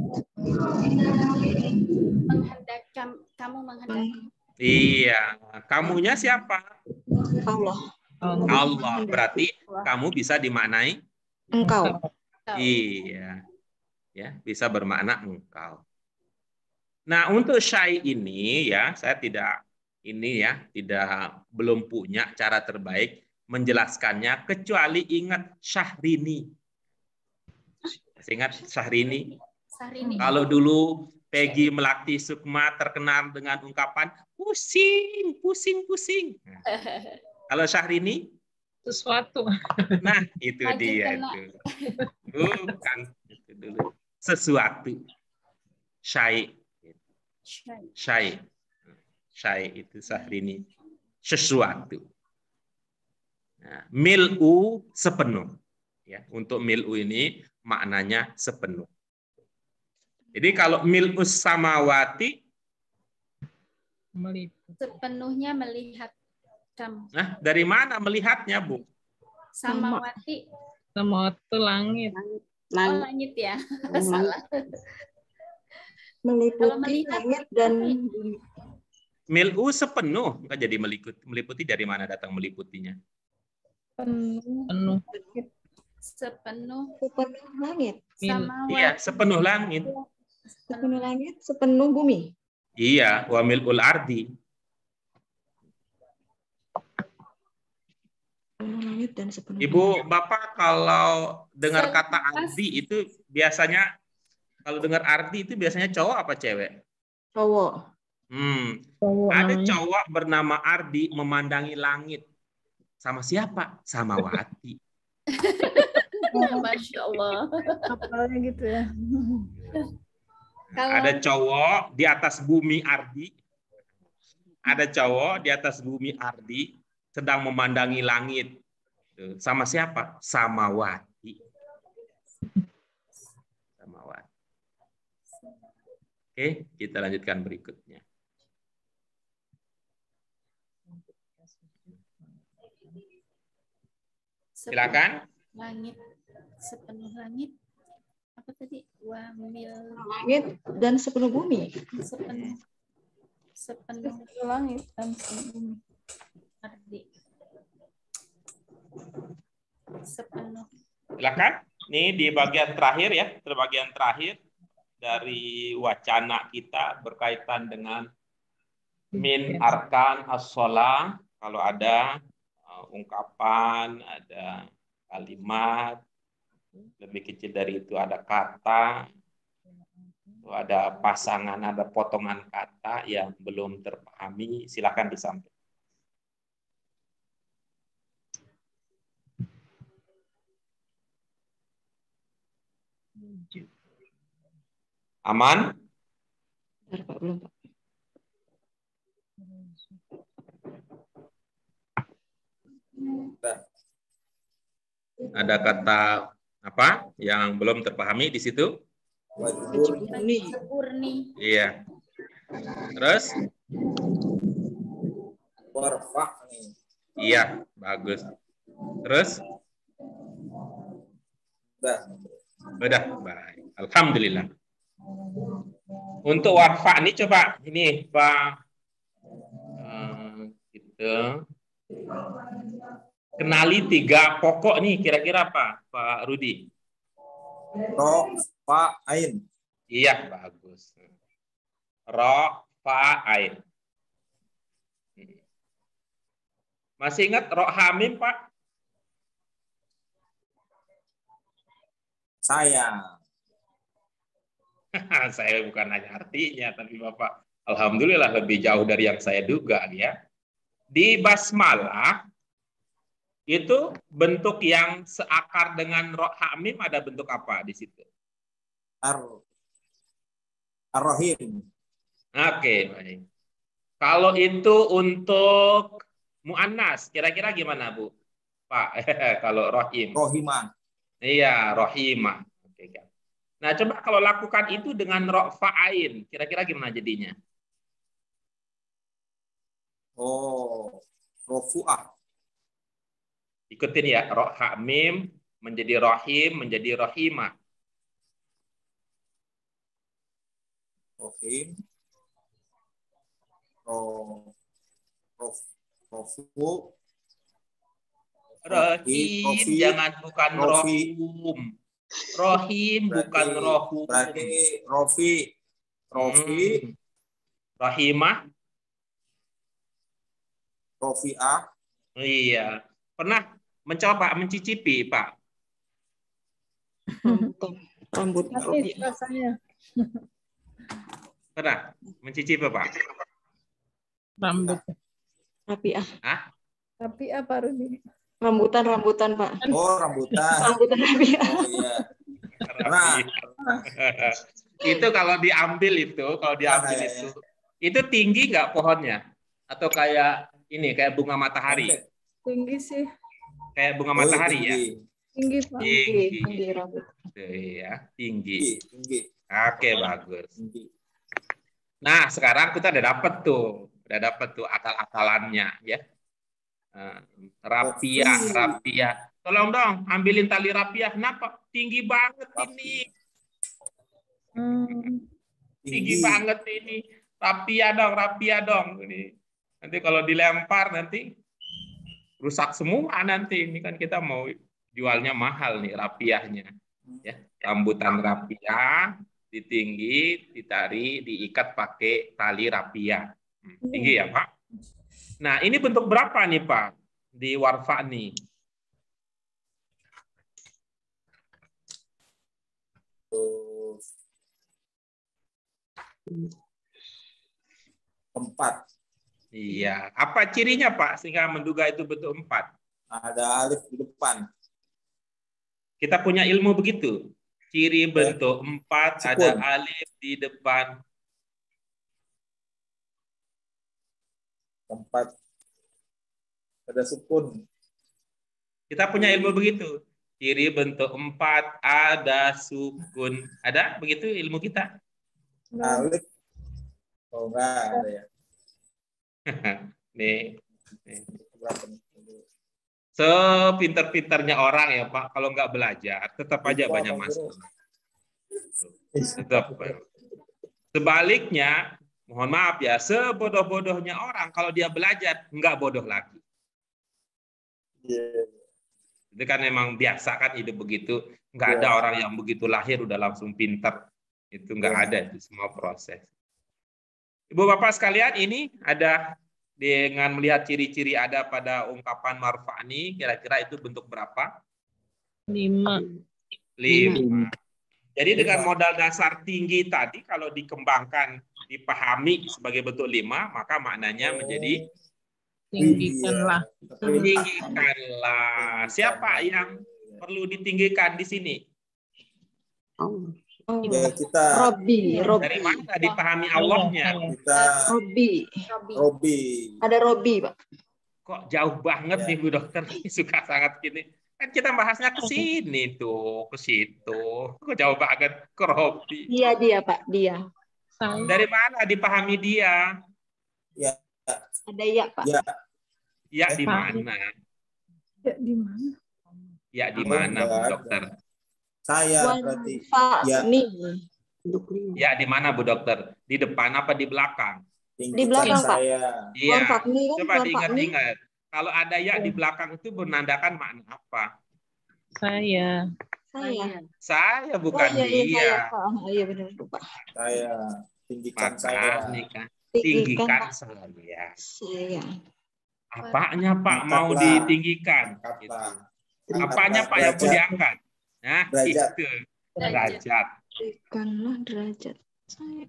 kamu menghendaki. Iya, kamunya siapa? Allah. Allah. Berarti kamu bisa dimaknai Engkau. Iya. Ya, bisa bermakna engkau. Nah, untuk syai ini ya, saya belum punya cara terbaik menjelaskannya kecuali ingat Syahrini. Ingat Syahrini? Kalau dulu Peggy Melati Sukma terkenal dengan ungkapan pusing. Nah, kalau Syahrini? Sesuatu. Nah, itu dia itu. Bukan itu dulu. Sesuatu. Syai itu Syahrini. Sesuatu. Nah, mil'u sepenuh. Ya, untuk mil'u ini maknanya sepenuh. Jadi kalau mil'u samawati sepenuhnya melihat kamu. Nah, dari mana melihatnya, Bu? Samawati. Samawati langit. Oh, langit ya. Salah. Meliputi langit dan mil'u sepenuh, nggak jadi meliputi dari mana datang meliputinya? Penuh. Sepenuh langit. Samawati. Iya, sepenuh langit. Sepenuh langit, sepenuh bumi. Iya, wa mil'ul ardi. Langit dan sepenuh Ibu, Bapak kalau dengar kata ardi itu biasanya kalau dengar ardi itu biasanya cowok apa cewek? Cowok. Ada cowok bernama Ardi memandangi langit. Sama siapa? Sama Wati. Masya Allah. Kapalnya gitu ya. Ada cowok di atas bumi Ardi. Ada cowok di atas bumi Ardi sedang memandangi langit. Sama siapa? Sama Wati. Sama Wati. Oke, kita lanjutkan berikutnya. Silakan. Langit, sepenuh langit. Apa tadi? Langit dan sepenuh bumi. Sepenuh langit dan sepenuh bumi. Ardi. Sepenuh. Silakan. Ini di bagian terakhir ya, bagian terakhir dari wacana kita berkaitan dengan min arkan as-shalah. Kalau ada ungkapan, ada kalimat Lebih kecil dari itu ada kata, ada pasangan, ada potongan kata yang belum terpahami, silakan disampaikan. Aman? Bentar, Pak, belum, Pak. Ada kata apa yang belum terpahami di situ? Murni. Iya. Terus? Warfa'ni. Iya, bagus. Terus? Udah, baik. Alhamdulillah. Untuk warfa ini coba ini Pak, gitu. Kenali 3 pokok nih kira-kira apa, Pak Rudi? Ro, fa, ain. Iya, bagus. Ro, fa, ain. Masih ingat ro hamim, Pak? Saya. Saya bukan nanya artinya, tapi Bapak, alhamdulillah lebih jauh dari yang saya duga ya. Di basmalah itu bentuk yang seakar dengan ro hamim ada bentuk apa di situ? Ar-Rahim. Oke, baik. Kalau itu untuk muannas, kira-kira gimana, Bu? Pak, kalau rohim. Rohimah. Iya, rohimah. Oke, kan. Nah, coba kalau lakukan itu dengan ro fa'ain, kira-kira gimana jadinya? Oh, rofu'ah. Ikutin ya, ro ha mim menjadi rohim, menjadi rohimah. Rohim. Rofu. Rohim, jangan bukan rohum. Rohim bukan rohum. Berarti rofi. Rohimah. Rofi'ah. Iya. Pernah mencoba mencicipi, Pak? Rambut rasanya. Pernah mencicipi, Pak? Rambut. Rapiah. Hah? Rapiah, Pak Rudi. Rambutan, Pak. Oh, rambutan. Rambutan rapiah. Oh, iya. Nah. Itu kalau diambil itu, itu tinggi nggak pohonnya? Atau kayak ini, kayak bunga matahari? Tinggi sih. Kayak bunga matahari ya? Tinggi, Pak. Tinggi rambut. Ya, tinggi. Oke, bagus. Nah, sekarang kita udah dapat tuh akal-akalannya ya. Rapiah. Tolong dong, ambilin tali rapiah. Kenapa? Tinggi banget ini. Tinggi banget ini. Rapiah dong. Ini. Nanti kalau dilempar nanti rusak semua nanti. Ini kan kita mau jualnya mahal nih rapiahnya. Ya, rambutan rapiah, ditinggi, ditari, diikat pakai tali rapiah. Tinggi ya, Pak? Nah, ini bentuk berapa nih, Pak? Di warfa nih. Empat. Iya. Apa cirinya, Pak, sehingga menduga itu bentuk 4? Ada alif di depan. Kita punya ilmu begitu. Ciri bentuk 4 ada alif di depan. 4 ada sukun. Kita punya ilmu begitu. Ciri bentuk 4 ada sukun. Ada begitu ilmu kita? Alif. Oh, enggak ada ya. Nih. Sepinter-pinternya orang ya Pak, kalau nggak belajar tetap aja banyak masalah. Tetap. Sebaliknya, mohon maaf ya, sebodoh-bodohnya orang kalau dia belajar nggak bodoh lagi. Itu kan memang biasa kan hidup begitu. Nggak ada orang yang begitu lahir udah langsung pintar. Itu nggak ada di semua proses. Ibu Bapak sekalian, ini ada dengan melihat ciri-ciri ada pada ungkapan marfa'ni, kira-kira itu bentuk berapa? 5. 5. Jadi dengan modal dasar tinggi tadi, kalau dikembangkan, dipahami sebagai bentuk 5, maka maknanya menjadi tinggikanlah. Tinggikanlah. Siapa yang perlu ditinggikan di sini? Kita Robbi. Dari mana dipahami Allahnya? Kita Robbi. Ada Robbi, Pak. Kok jauh banget nih Bu Dokter? Suka sangat gini. Kan kita bahasnya ke sini tuh, ke situ. Kok jauh banget ke Robbi? Dia, Pak, dia. Dari mana dipahami dia? Ya. Ada ya, Pak. Ya. Ya di mana? Ya di mana? Ya di mana Bu Dokter? Saya berarti. Ya. Ya di mana Bu Dokter? Di depan apa di belakang? Di belakang, Pak. Iya. Coba diingat-ingat. Kalau ada ya di belakang itu menandakan makna apa? Saya bukan dia. Iya benar, Pak. Saya tinggikan saya. Tinggikan saya. Apanya Pak mau ditinggikan? Gitu. Apanya Pak yang mau diangkat? Nah, itu derajat. Tinggikanlah derajat saya.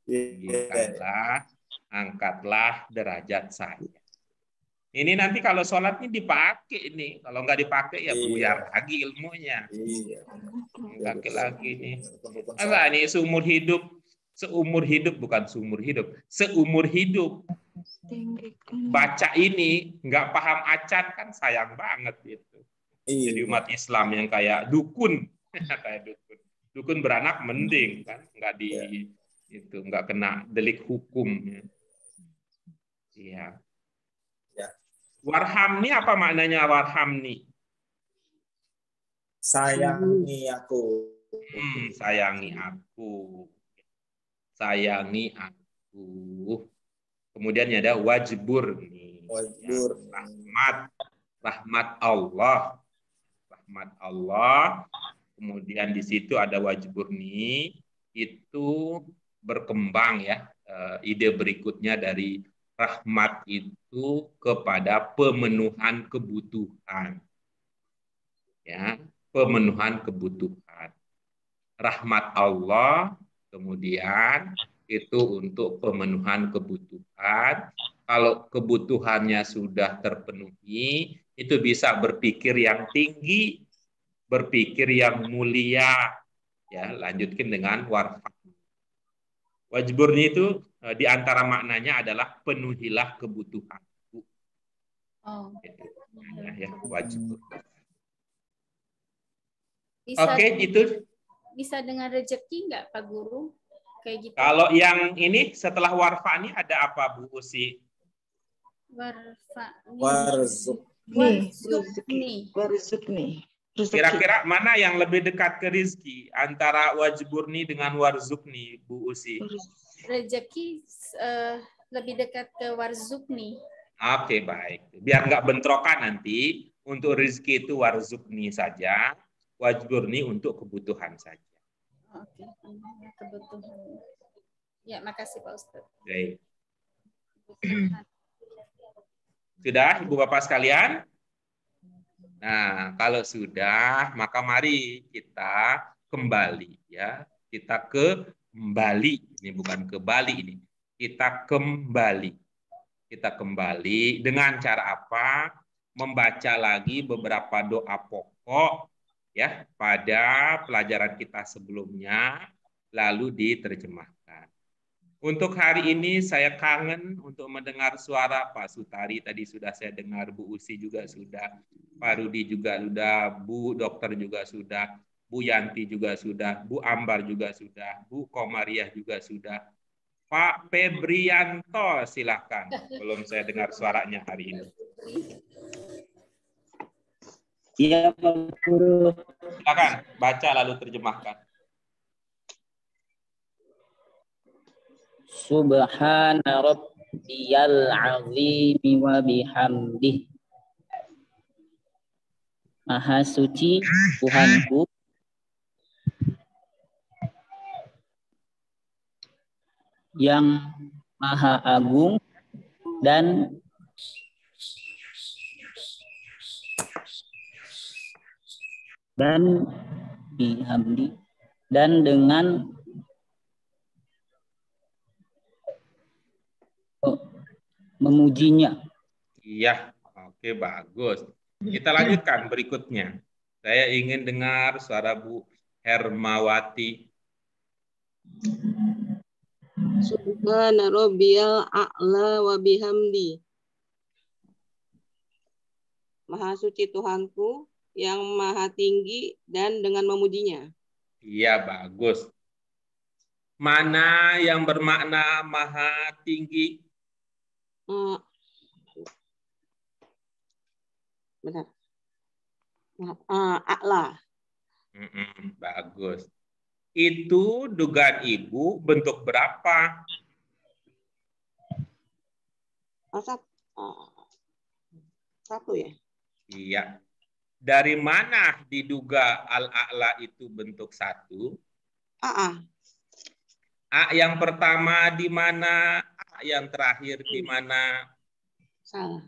Tinggikanlah, angkatlah derajat saya. Ini nanti kalau sholat ini dipakai nih. Kalau nggak dipakai ya buyar lagi ilmunya. Pakai lagi nih. Apa ini seumur hidup bukan seumur hidup. Seumur hidup. Baca ini nggak paham acan kan sayang banget gitu. Jadi umat Islam yang kayak dukun, kayak dukun. Dukun beranak mending kan, nggak kena delik hukum. Iya. Warhamni apa maknanya warhamni? Sayangi aku. Sayangi aku. Sayangi aku. Kemudian ada wajbur nih. Wajbur. Rahmat Allah. Rahmat Allah. Kemudian di situ ada wajburni. Itu berkembang ya. Ide berikutnya dari rahmat itu kepada pemenuhan kebutuhan. Ya, pemenuhan kebutuhan. Rahmat Allah kemudian itu untuk pemenuhan kebutuhan. Kalau kebutuhannya sudah terpenuhi, itu bisa berpikir yang tinggi, berpikir yang mulia. Ya, lanjutkan dengan warfaq. Wajburni itu di antara maknanya adalah penuhilah kebutuhan. Ya, wajib. Oke, itu. Bisa dengan rezeki nggak Pak Guru? Kayak gitu. Kalau yang ini setelah warfa'ni ada apa Bu Usi? Warzukni. Kira-kira mana yang lebih dekat ke rizki antara wajburni dengan warzukni Bu Usi? Rezeki lebih dekat ke warzukni. Oke, baik. Biar nggak bentrokan nanti, untuk rizki itu warzukni saja, wajburni untuk kebutuhan saja. Oke, kebutuhan. Ya, makasih Pak Ustadz. Baik. Sudah, Ibu Bapak sekalian? Nah, kalau sudah, maka mari kita kembali ya. Kita kembali. Ini bukan ke Bali ini. Kita kembali. Kita kembali dengan cara apa? Membaca lagi beberapa doa pokok ya pada pelajaran kita sebelumnya, lalu diterjemahkan. Untuk hari ini saya kangen untuk mendengar suara Pak Sutari, tadi sudah saya dengar, Bu Usi juga sudah, Pak Rudi juga sudah, Bu Dokter juga sudah, Bu Yanti juga sudah, Bu Ambar juga sudah, Bu Komariah juga sudah. Pak Febrianto silakan, belum saya dengar suaranya hari ini. Iya Pak Guru. Silakan baca lalu terjemahkan. Subhana rabbiyal azimi wa bihamdih. Maha suci Tuhanku yang maha agung dan bihamdi, dan dengan memujinya. Iya, oke, bagus. Kita lanjutkan berikutnya. Saya ingin dengar suara Bu Hermawati. Subhana rabbiyal a'la wa bihamdi. Maha suci Tuhanku yang maha tinggi dan dengan memujinya. Iya, bagus. Mana yang bermakna maha tinggi? Benar. A'la. Bagus. Itu dugaan Ibu bentuk berapa? Satu ya? Iya. Dari mana diduga al-a'la itu bentuk satu? A yang pertama di mana? A yang terakhir di mana? Salah.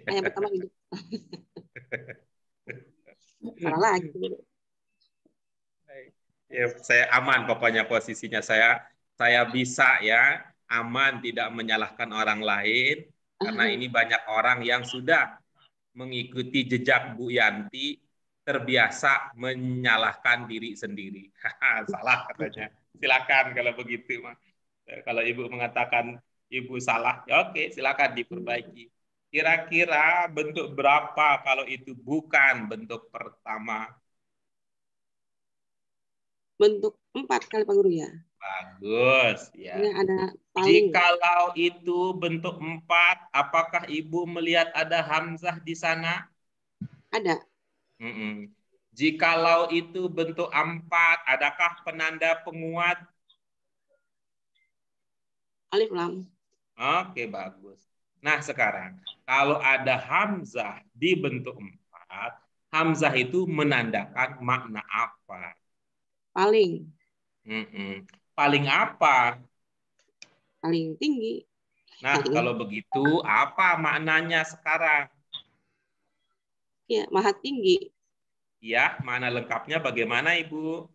Yang pertama itu. Salah lagi. Ya, saya aman pokoknya posisinya saya bisa ya aman tidak menyalahkan orang lain karena ini banyak orang yang sudah mengikuti jejak Bu Yanti terbiasa menyalahkan diri sendiri. Salah katanya. Silakan kalau begitu, Mas. Kalau Ibu mengatakan Ibu salah, ya oke, silakan diperbaiki. Kira-kira bentuk berapa kalau itu bukan bentuk pertama? Bentuk 4 kali Pak Guru ya. Bagus ya. Ini ada paling. Jikalau itu bentuk 4, apakah Ibu melihat ada hamzah di sana? Ada. Jikalau itu bentuk 4, adakah penanda penguat? Alif lam. Oke, bagus. Nah, sekarang kalau ada hamzah di bentuk 4, hamzah itu menandakan makna apa? Paling. Paling apa? Paling tinggi. Nah, kalau begitu apa maknanya sekarang? Ya, maha tinggi. Iya, makna lengkapnya bagaimana, Ibu?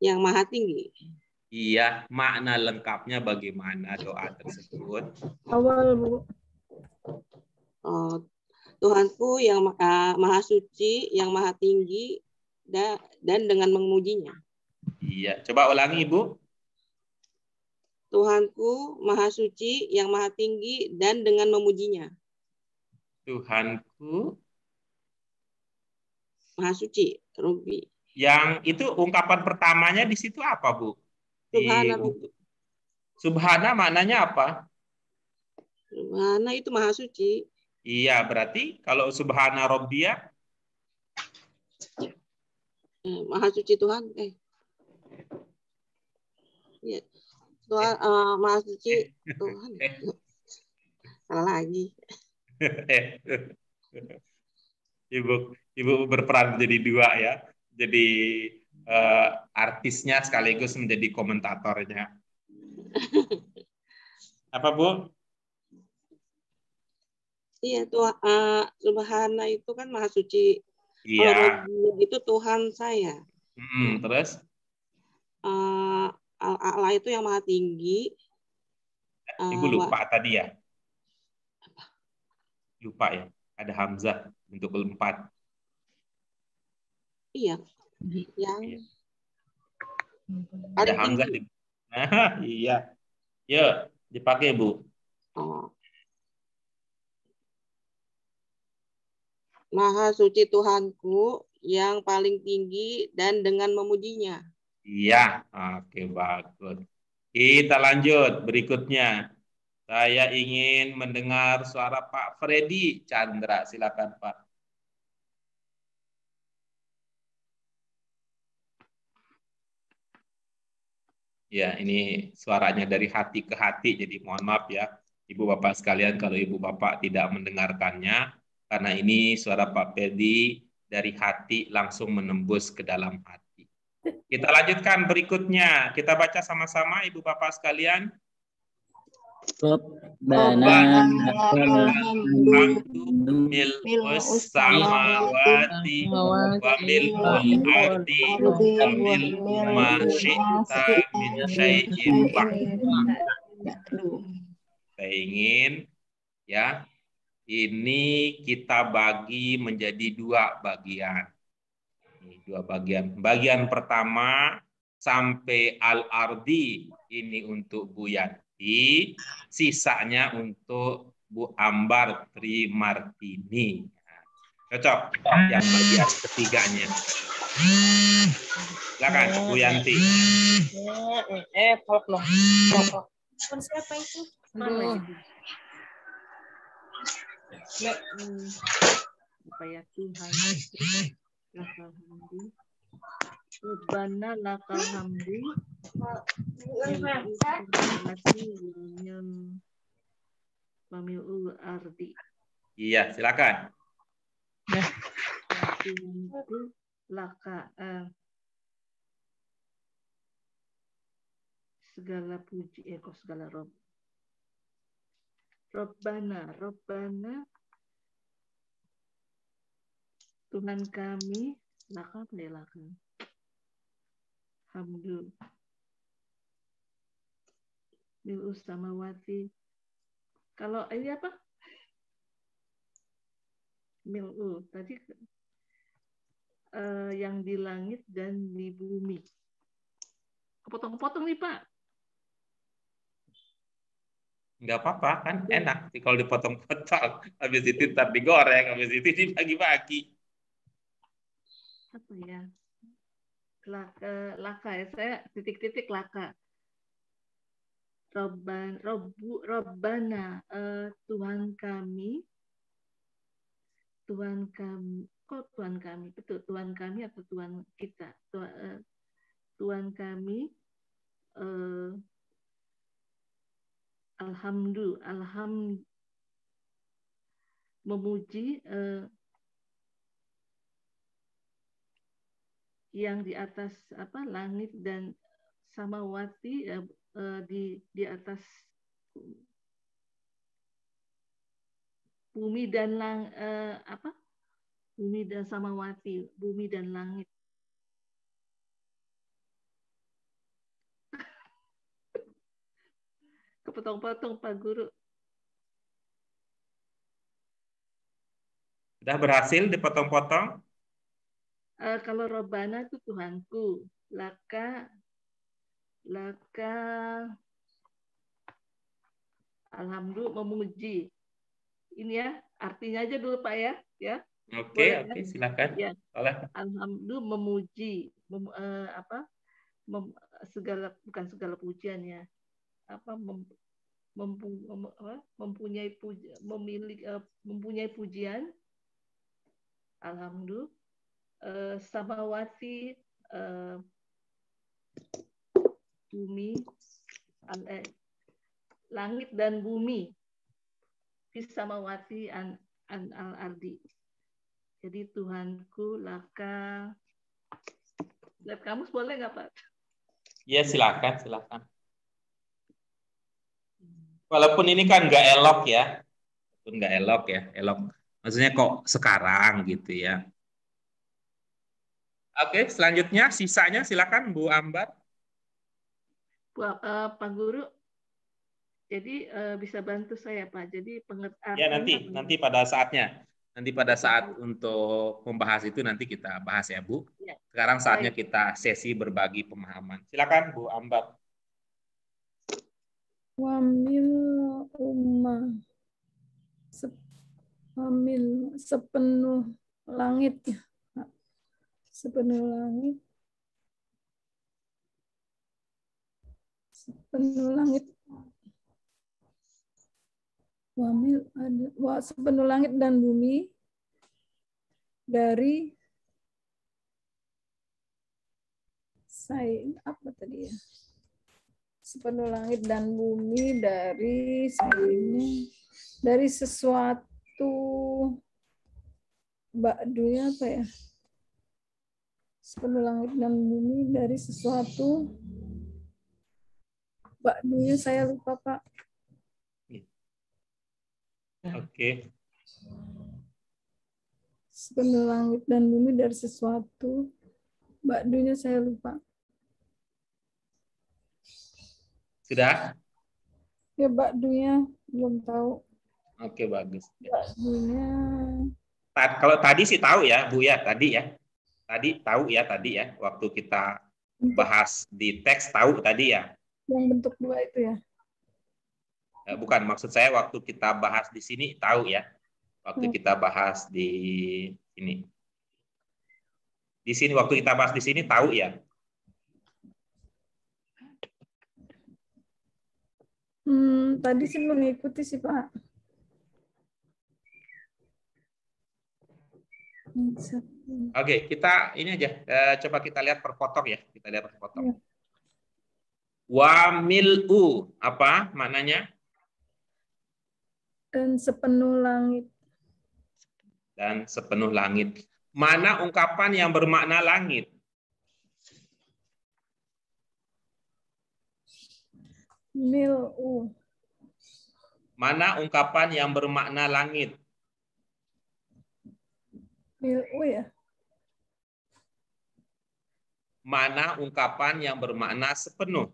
Yang maha tinggi. Iya, makna lengkapnya bagaimana doa tersebut? Awal, Bu. Tuhanku yang maha suci, yang maha tinggi, dan dengan memujinya. Iya, coba ulangi, Ibu. Tuhanku maha suci, yang maha tinggi, dan dengan memujinya. Tuhanku maha suci, Robbi. Yang itu ungkapan pertamanya di situ apa, Bu? Subhana. Subhana maknanya apa? Subhana itu maha suci. Iya, berarti kalau subhana rabbiyah maha suci Tuhan. Ya. Tuhan maha suci Tuhan. Salah lagi. Ibu berperan menjadi dua ya. Jadi artisnya sekaligus menjadi komentatornya. Apa, Bu? Iya, Subhana itu kan maha suci. Iya. Itu Tuhan saya. Terus? Al-A'la itu yang maha tinggi. Ibu lupa tadi ya? Lupa ya? Ada hamzah untuk 4. Iya. Yang ada hamzah di. Iya. Yuk, dipakai, Bu. Maha suci Tuhanku yang paling tinggi dan dengan memujinya. Iya, oke, bagus. Kita lanjut berikutnya. Saya ingin mendengar suara Pak Freddy Chandra. Silakan, Pak. Ya, ini suaranya dari hati ke hati, jadi mohon maaf ya, Ibu Bapak sekalian kalau Ibu Bapak tidak mendengarkannya, karena ini suara Pak Freddy dari hati langsung menembus ke dalam hati. Kita lanjutkan berikutnya. Kita baca sama-sama, Ibu Bapak sekalian. Rabbana mil'us samawati wa mil'ul ardi wa mil'u ma syi'ta min syai'in ba'du. Saya ingin ya, ini kita bagi menjadi dua bagian. Dua bagian. Bagian pertama sampai al-ardi ini untuk Bu Yanti, sisanya untuk Bu Ambar Trimartini. Cocok yang bagian ketiganya. Silakan Bu Yanti. Siapa itu? Mana itu? Apa ya Tuhan? Lakal hamdi. Rabbana lakal hamdi. Pamilul ardi. Iya, silakan. Tuhanku laka segala puji kok segala rob. Rabbana Tuhan kami, laka pelelakan. Hamdu. Mil'us samawati. Kalau ini apa? Mil'u. Tadi yang di langit dan di bumi. Kepotong-potong nih, Pak. Nggak apa-apa, kan enak kalau dipotong-potong. Habis itu ntar digoreng, habis itu dibagi-bagi. Apa ya? Laka ya, saya titik-titik laka. Robbana, Tuhan kami, kok Tuhan kami, betul Tuhan kami atau Tuhan kita, Tuhan kami, memuji yang di atas apa langit dan samawati di atas bumi dan bumi dan samawati, bumi dan langit. Kepotong-potong Pak Guru. Sudah berhasil dipotong-potong? Kalau Robbana itu Tuhanku, laka alhamdulillah memuji. Ini ya, artinya aja dulu Pak ya. Oke, silakan. Ya. Alhamdulillah memuji, bukan segala pujian ya. Mempunyai pujian. Alhamdulillah. Samawati, bumi, langit dan bumi, fis samawati an al-ardi. Jadi Tuhanku laka. Lihat kamus boleh nggak Pak? Ya silakan. Walaupun ini kan nggak elok ya, elok. Maksudnya kok sekarang gitu ya. Oke, selanjutnya sisanya silakan Bu Ambar. Pak Guru, jadi bisa bantu saya Pak. Jadi pengertian. Ya nanti pada saatnya. Nanti pada saat untuk membahas itu nanti kita bahas ya Bu. Ya. Sekarang saatnya kita sesi berbagi pemahaman. Silakan Bu Ambar. Wamil ummah sepenuh langit ya. Sepenuh langit wamil ada sepenuh langit dan bumi dari apa tadi ya, sepenuh langit dan bumi dari sesuatu ba'dunya apa ya, sepenuh langit dan bumi dari sesuatu ba'dunya saya lupa Pak. Oke. Sepenuh langit dan bumi dari sesuatu. Ba'dunya saya lupa. Sudah? Ya ba'dunya belum tahu. Oke, bagus. Ba'dunya. Kalau tadi sih tahu ya, Bu ya, tadi ya. Tadi tahu ya tadi ya, waktu kita bahas di teks tahu tadi ya. Yang bentuk 2 itu ya. Bukan, maksud saya waktu kita bahas di sini tahu ya. Waktu kita bahas di sini. Di sini waktu kita bahas di sini tahu ya. Tadi sih mengikuti sih Pak. Oke, kita ini aja. Coba kita lihat per potong ya. Kita lihat per potong. Ya. Wa mil'u, apa maknanya? Dan sepenuh langit. Dan sepenuh langit. Mana ungkapan yang bermakna langit? Mil'u. Mana ungkapan yang bermakna langit? Mil'u ya. Mana ungkapan yang bermakna sepenuh?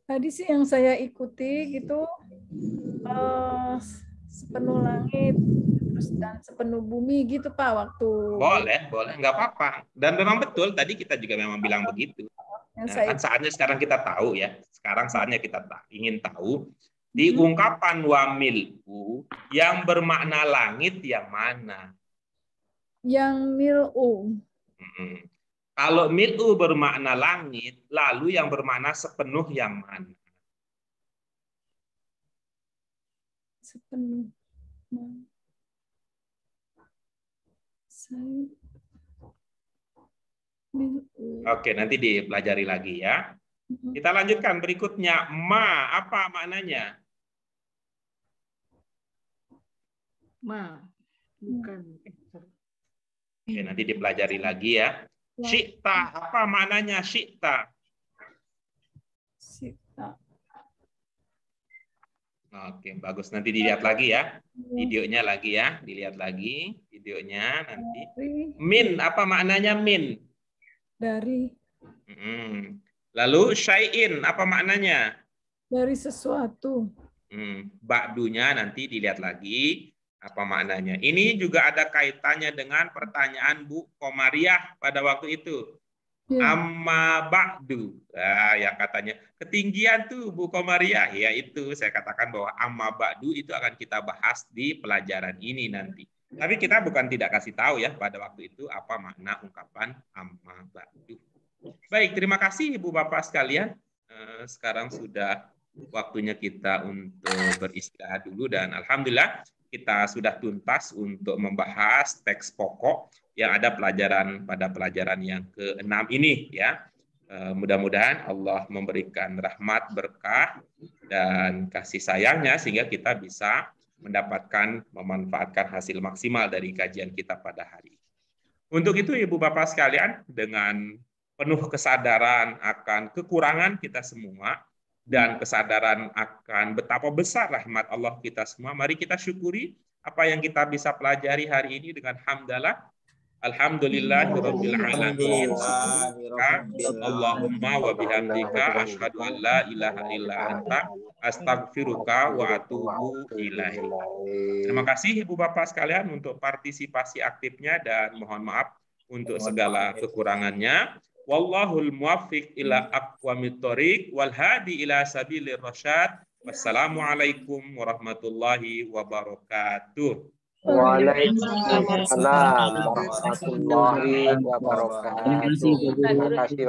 Tadi sih yang saya ikuti gitu, sepenuh langit terus dan sepenuh bumi gitu Pak waktu. Boleh, nggak apa-apa. Dan memang betul tadi kita juga memang bilang begitu. Nah, kan saatnya sekarang kita tahu ya. Sekarang saatnya kita ingin tahu di ungkapan wa mil'u yang bermakna langit yang mana? Yang mil'u. Kalau mil'u bermakna langit, lalu yang bermakna sepenuh yang mana? Sepenuh. Oke, nanti dipelajari lagi ya. Kita lanjutkan berikutnya. Ma, apa maknanya? Ma, bukan. Oke, nanti dipelajari lagi ya. Syi'ta, apa maknanya syi'ta? Syi'ta. Oke, bagus. Nanti dilihat lagi ya. Videonya lagi ya. Dilihat lagi videonya nanti. Min, apa maknanya min? Dari. Lalu syai'in, apa maknanya? Dari sesuatu. Ba'dunya nanti dilihat lagi. Apa maknanya? Ini juga ada kaitannya dengan pertanyaan Bu Komariah pada waktu itu. Amma ba'du. Nah, yang katanya ketinggian tuh Bu Komariah. Ya itu saya katakan bahwa amma ba'du itu akan kita bahas di pelajaran ini nanti. Tapi kita bukan tidak kasih tahu ya pada waktu itu apa makna ungkapan amma ba'du. Baik, terima kasih Ibu Bapak sekalian. Sekarang sudah waktunya kita untuk beristirahat dulu dan alhamdulillah kita sudah tuntas untuk membahas teks pokok yang ada pada pelajaran yang ke-6 ini ya. Mudah-mudahan Allah memberikan rahmat, berkah dan kasih sayangnya sehingga kita bisa memanfaatkan hasil maksimal dari kajian kita pada hari ini. Untuk itu Ibu Bapak sekalian, dengan penuh kesadaran akan kekurangan kita semua dan kesadaran akan betapa besar rahmat Allah kita semua, mari kita syukuri apa yang kita bisa pelajari hari ini dengan hamdalah. Alhamdulillahirabbil alamin. Allahumma wa bihamdika asyhadu an la ilaha illa anta astaghfiruka wa atubu ilaik. Terima kasih Ibu Bapak sekalian untuk partisipasi aktifnya dan mohon maaf untuk segala kekurangannya. Wallahul muwaffiq ila aqwamit thoriq wal hadi ila sabilir rasyad. Wassalamualaikum warahmatullahi wabarakatuh. Waalaikumsalam warahmatullahi wabarakatuh. Terima kasih.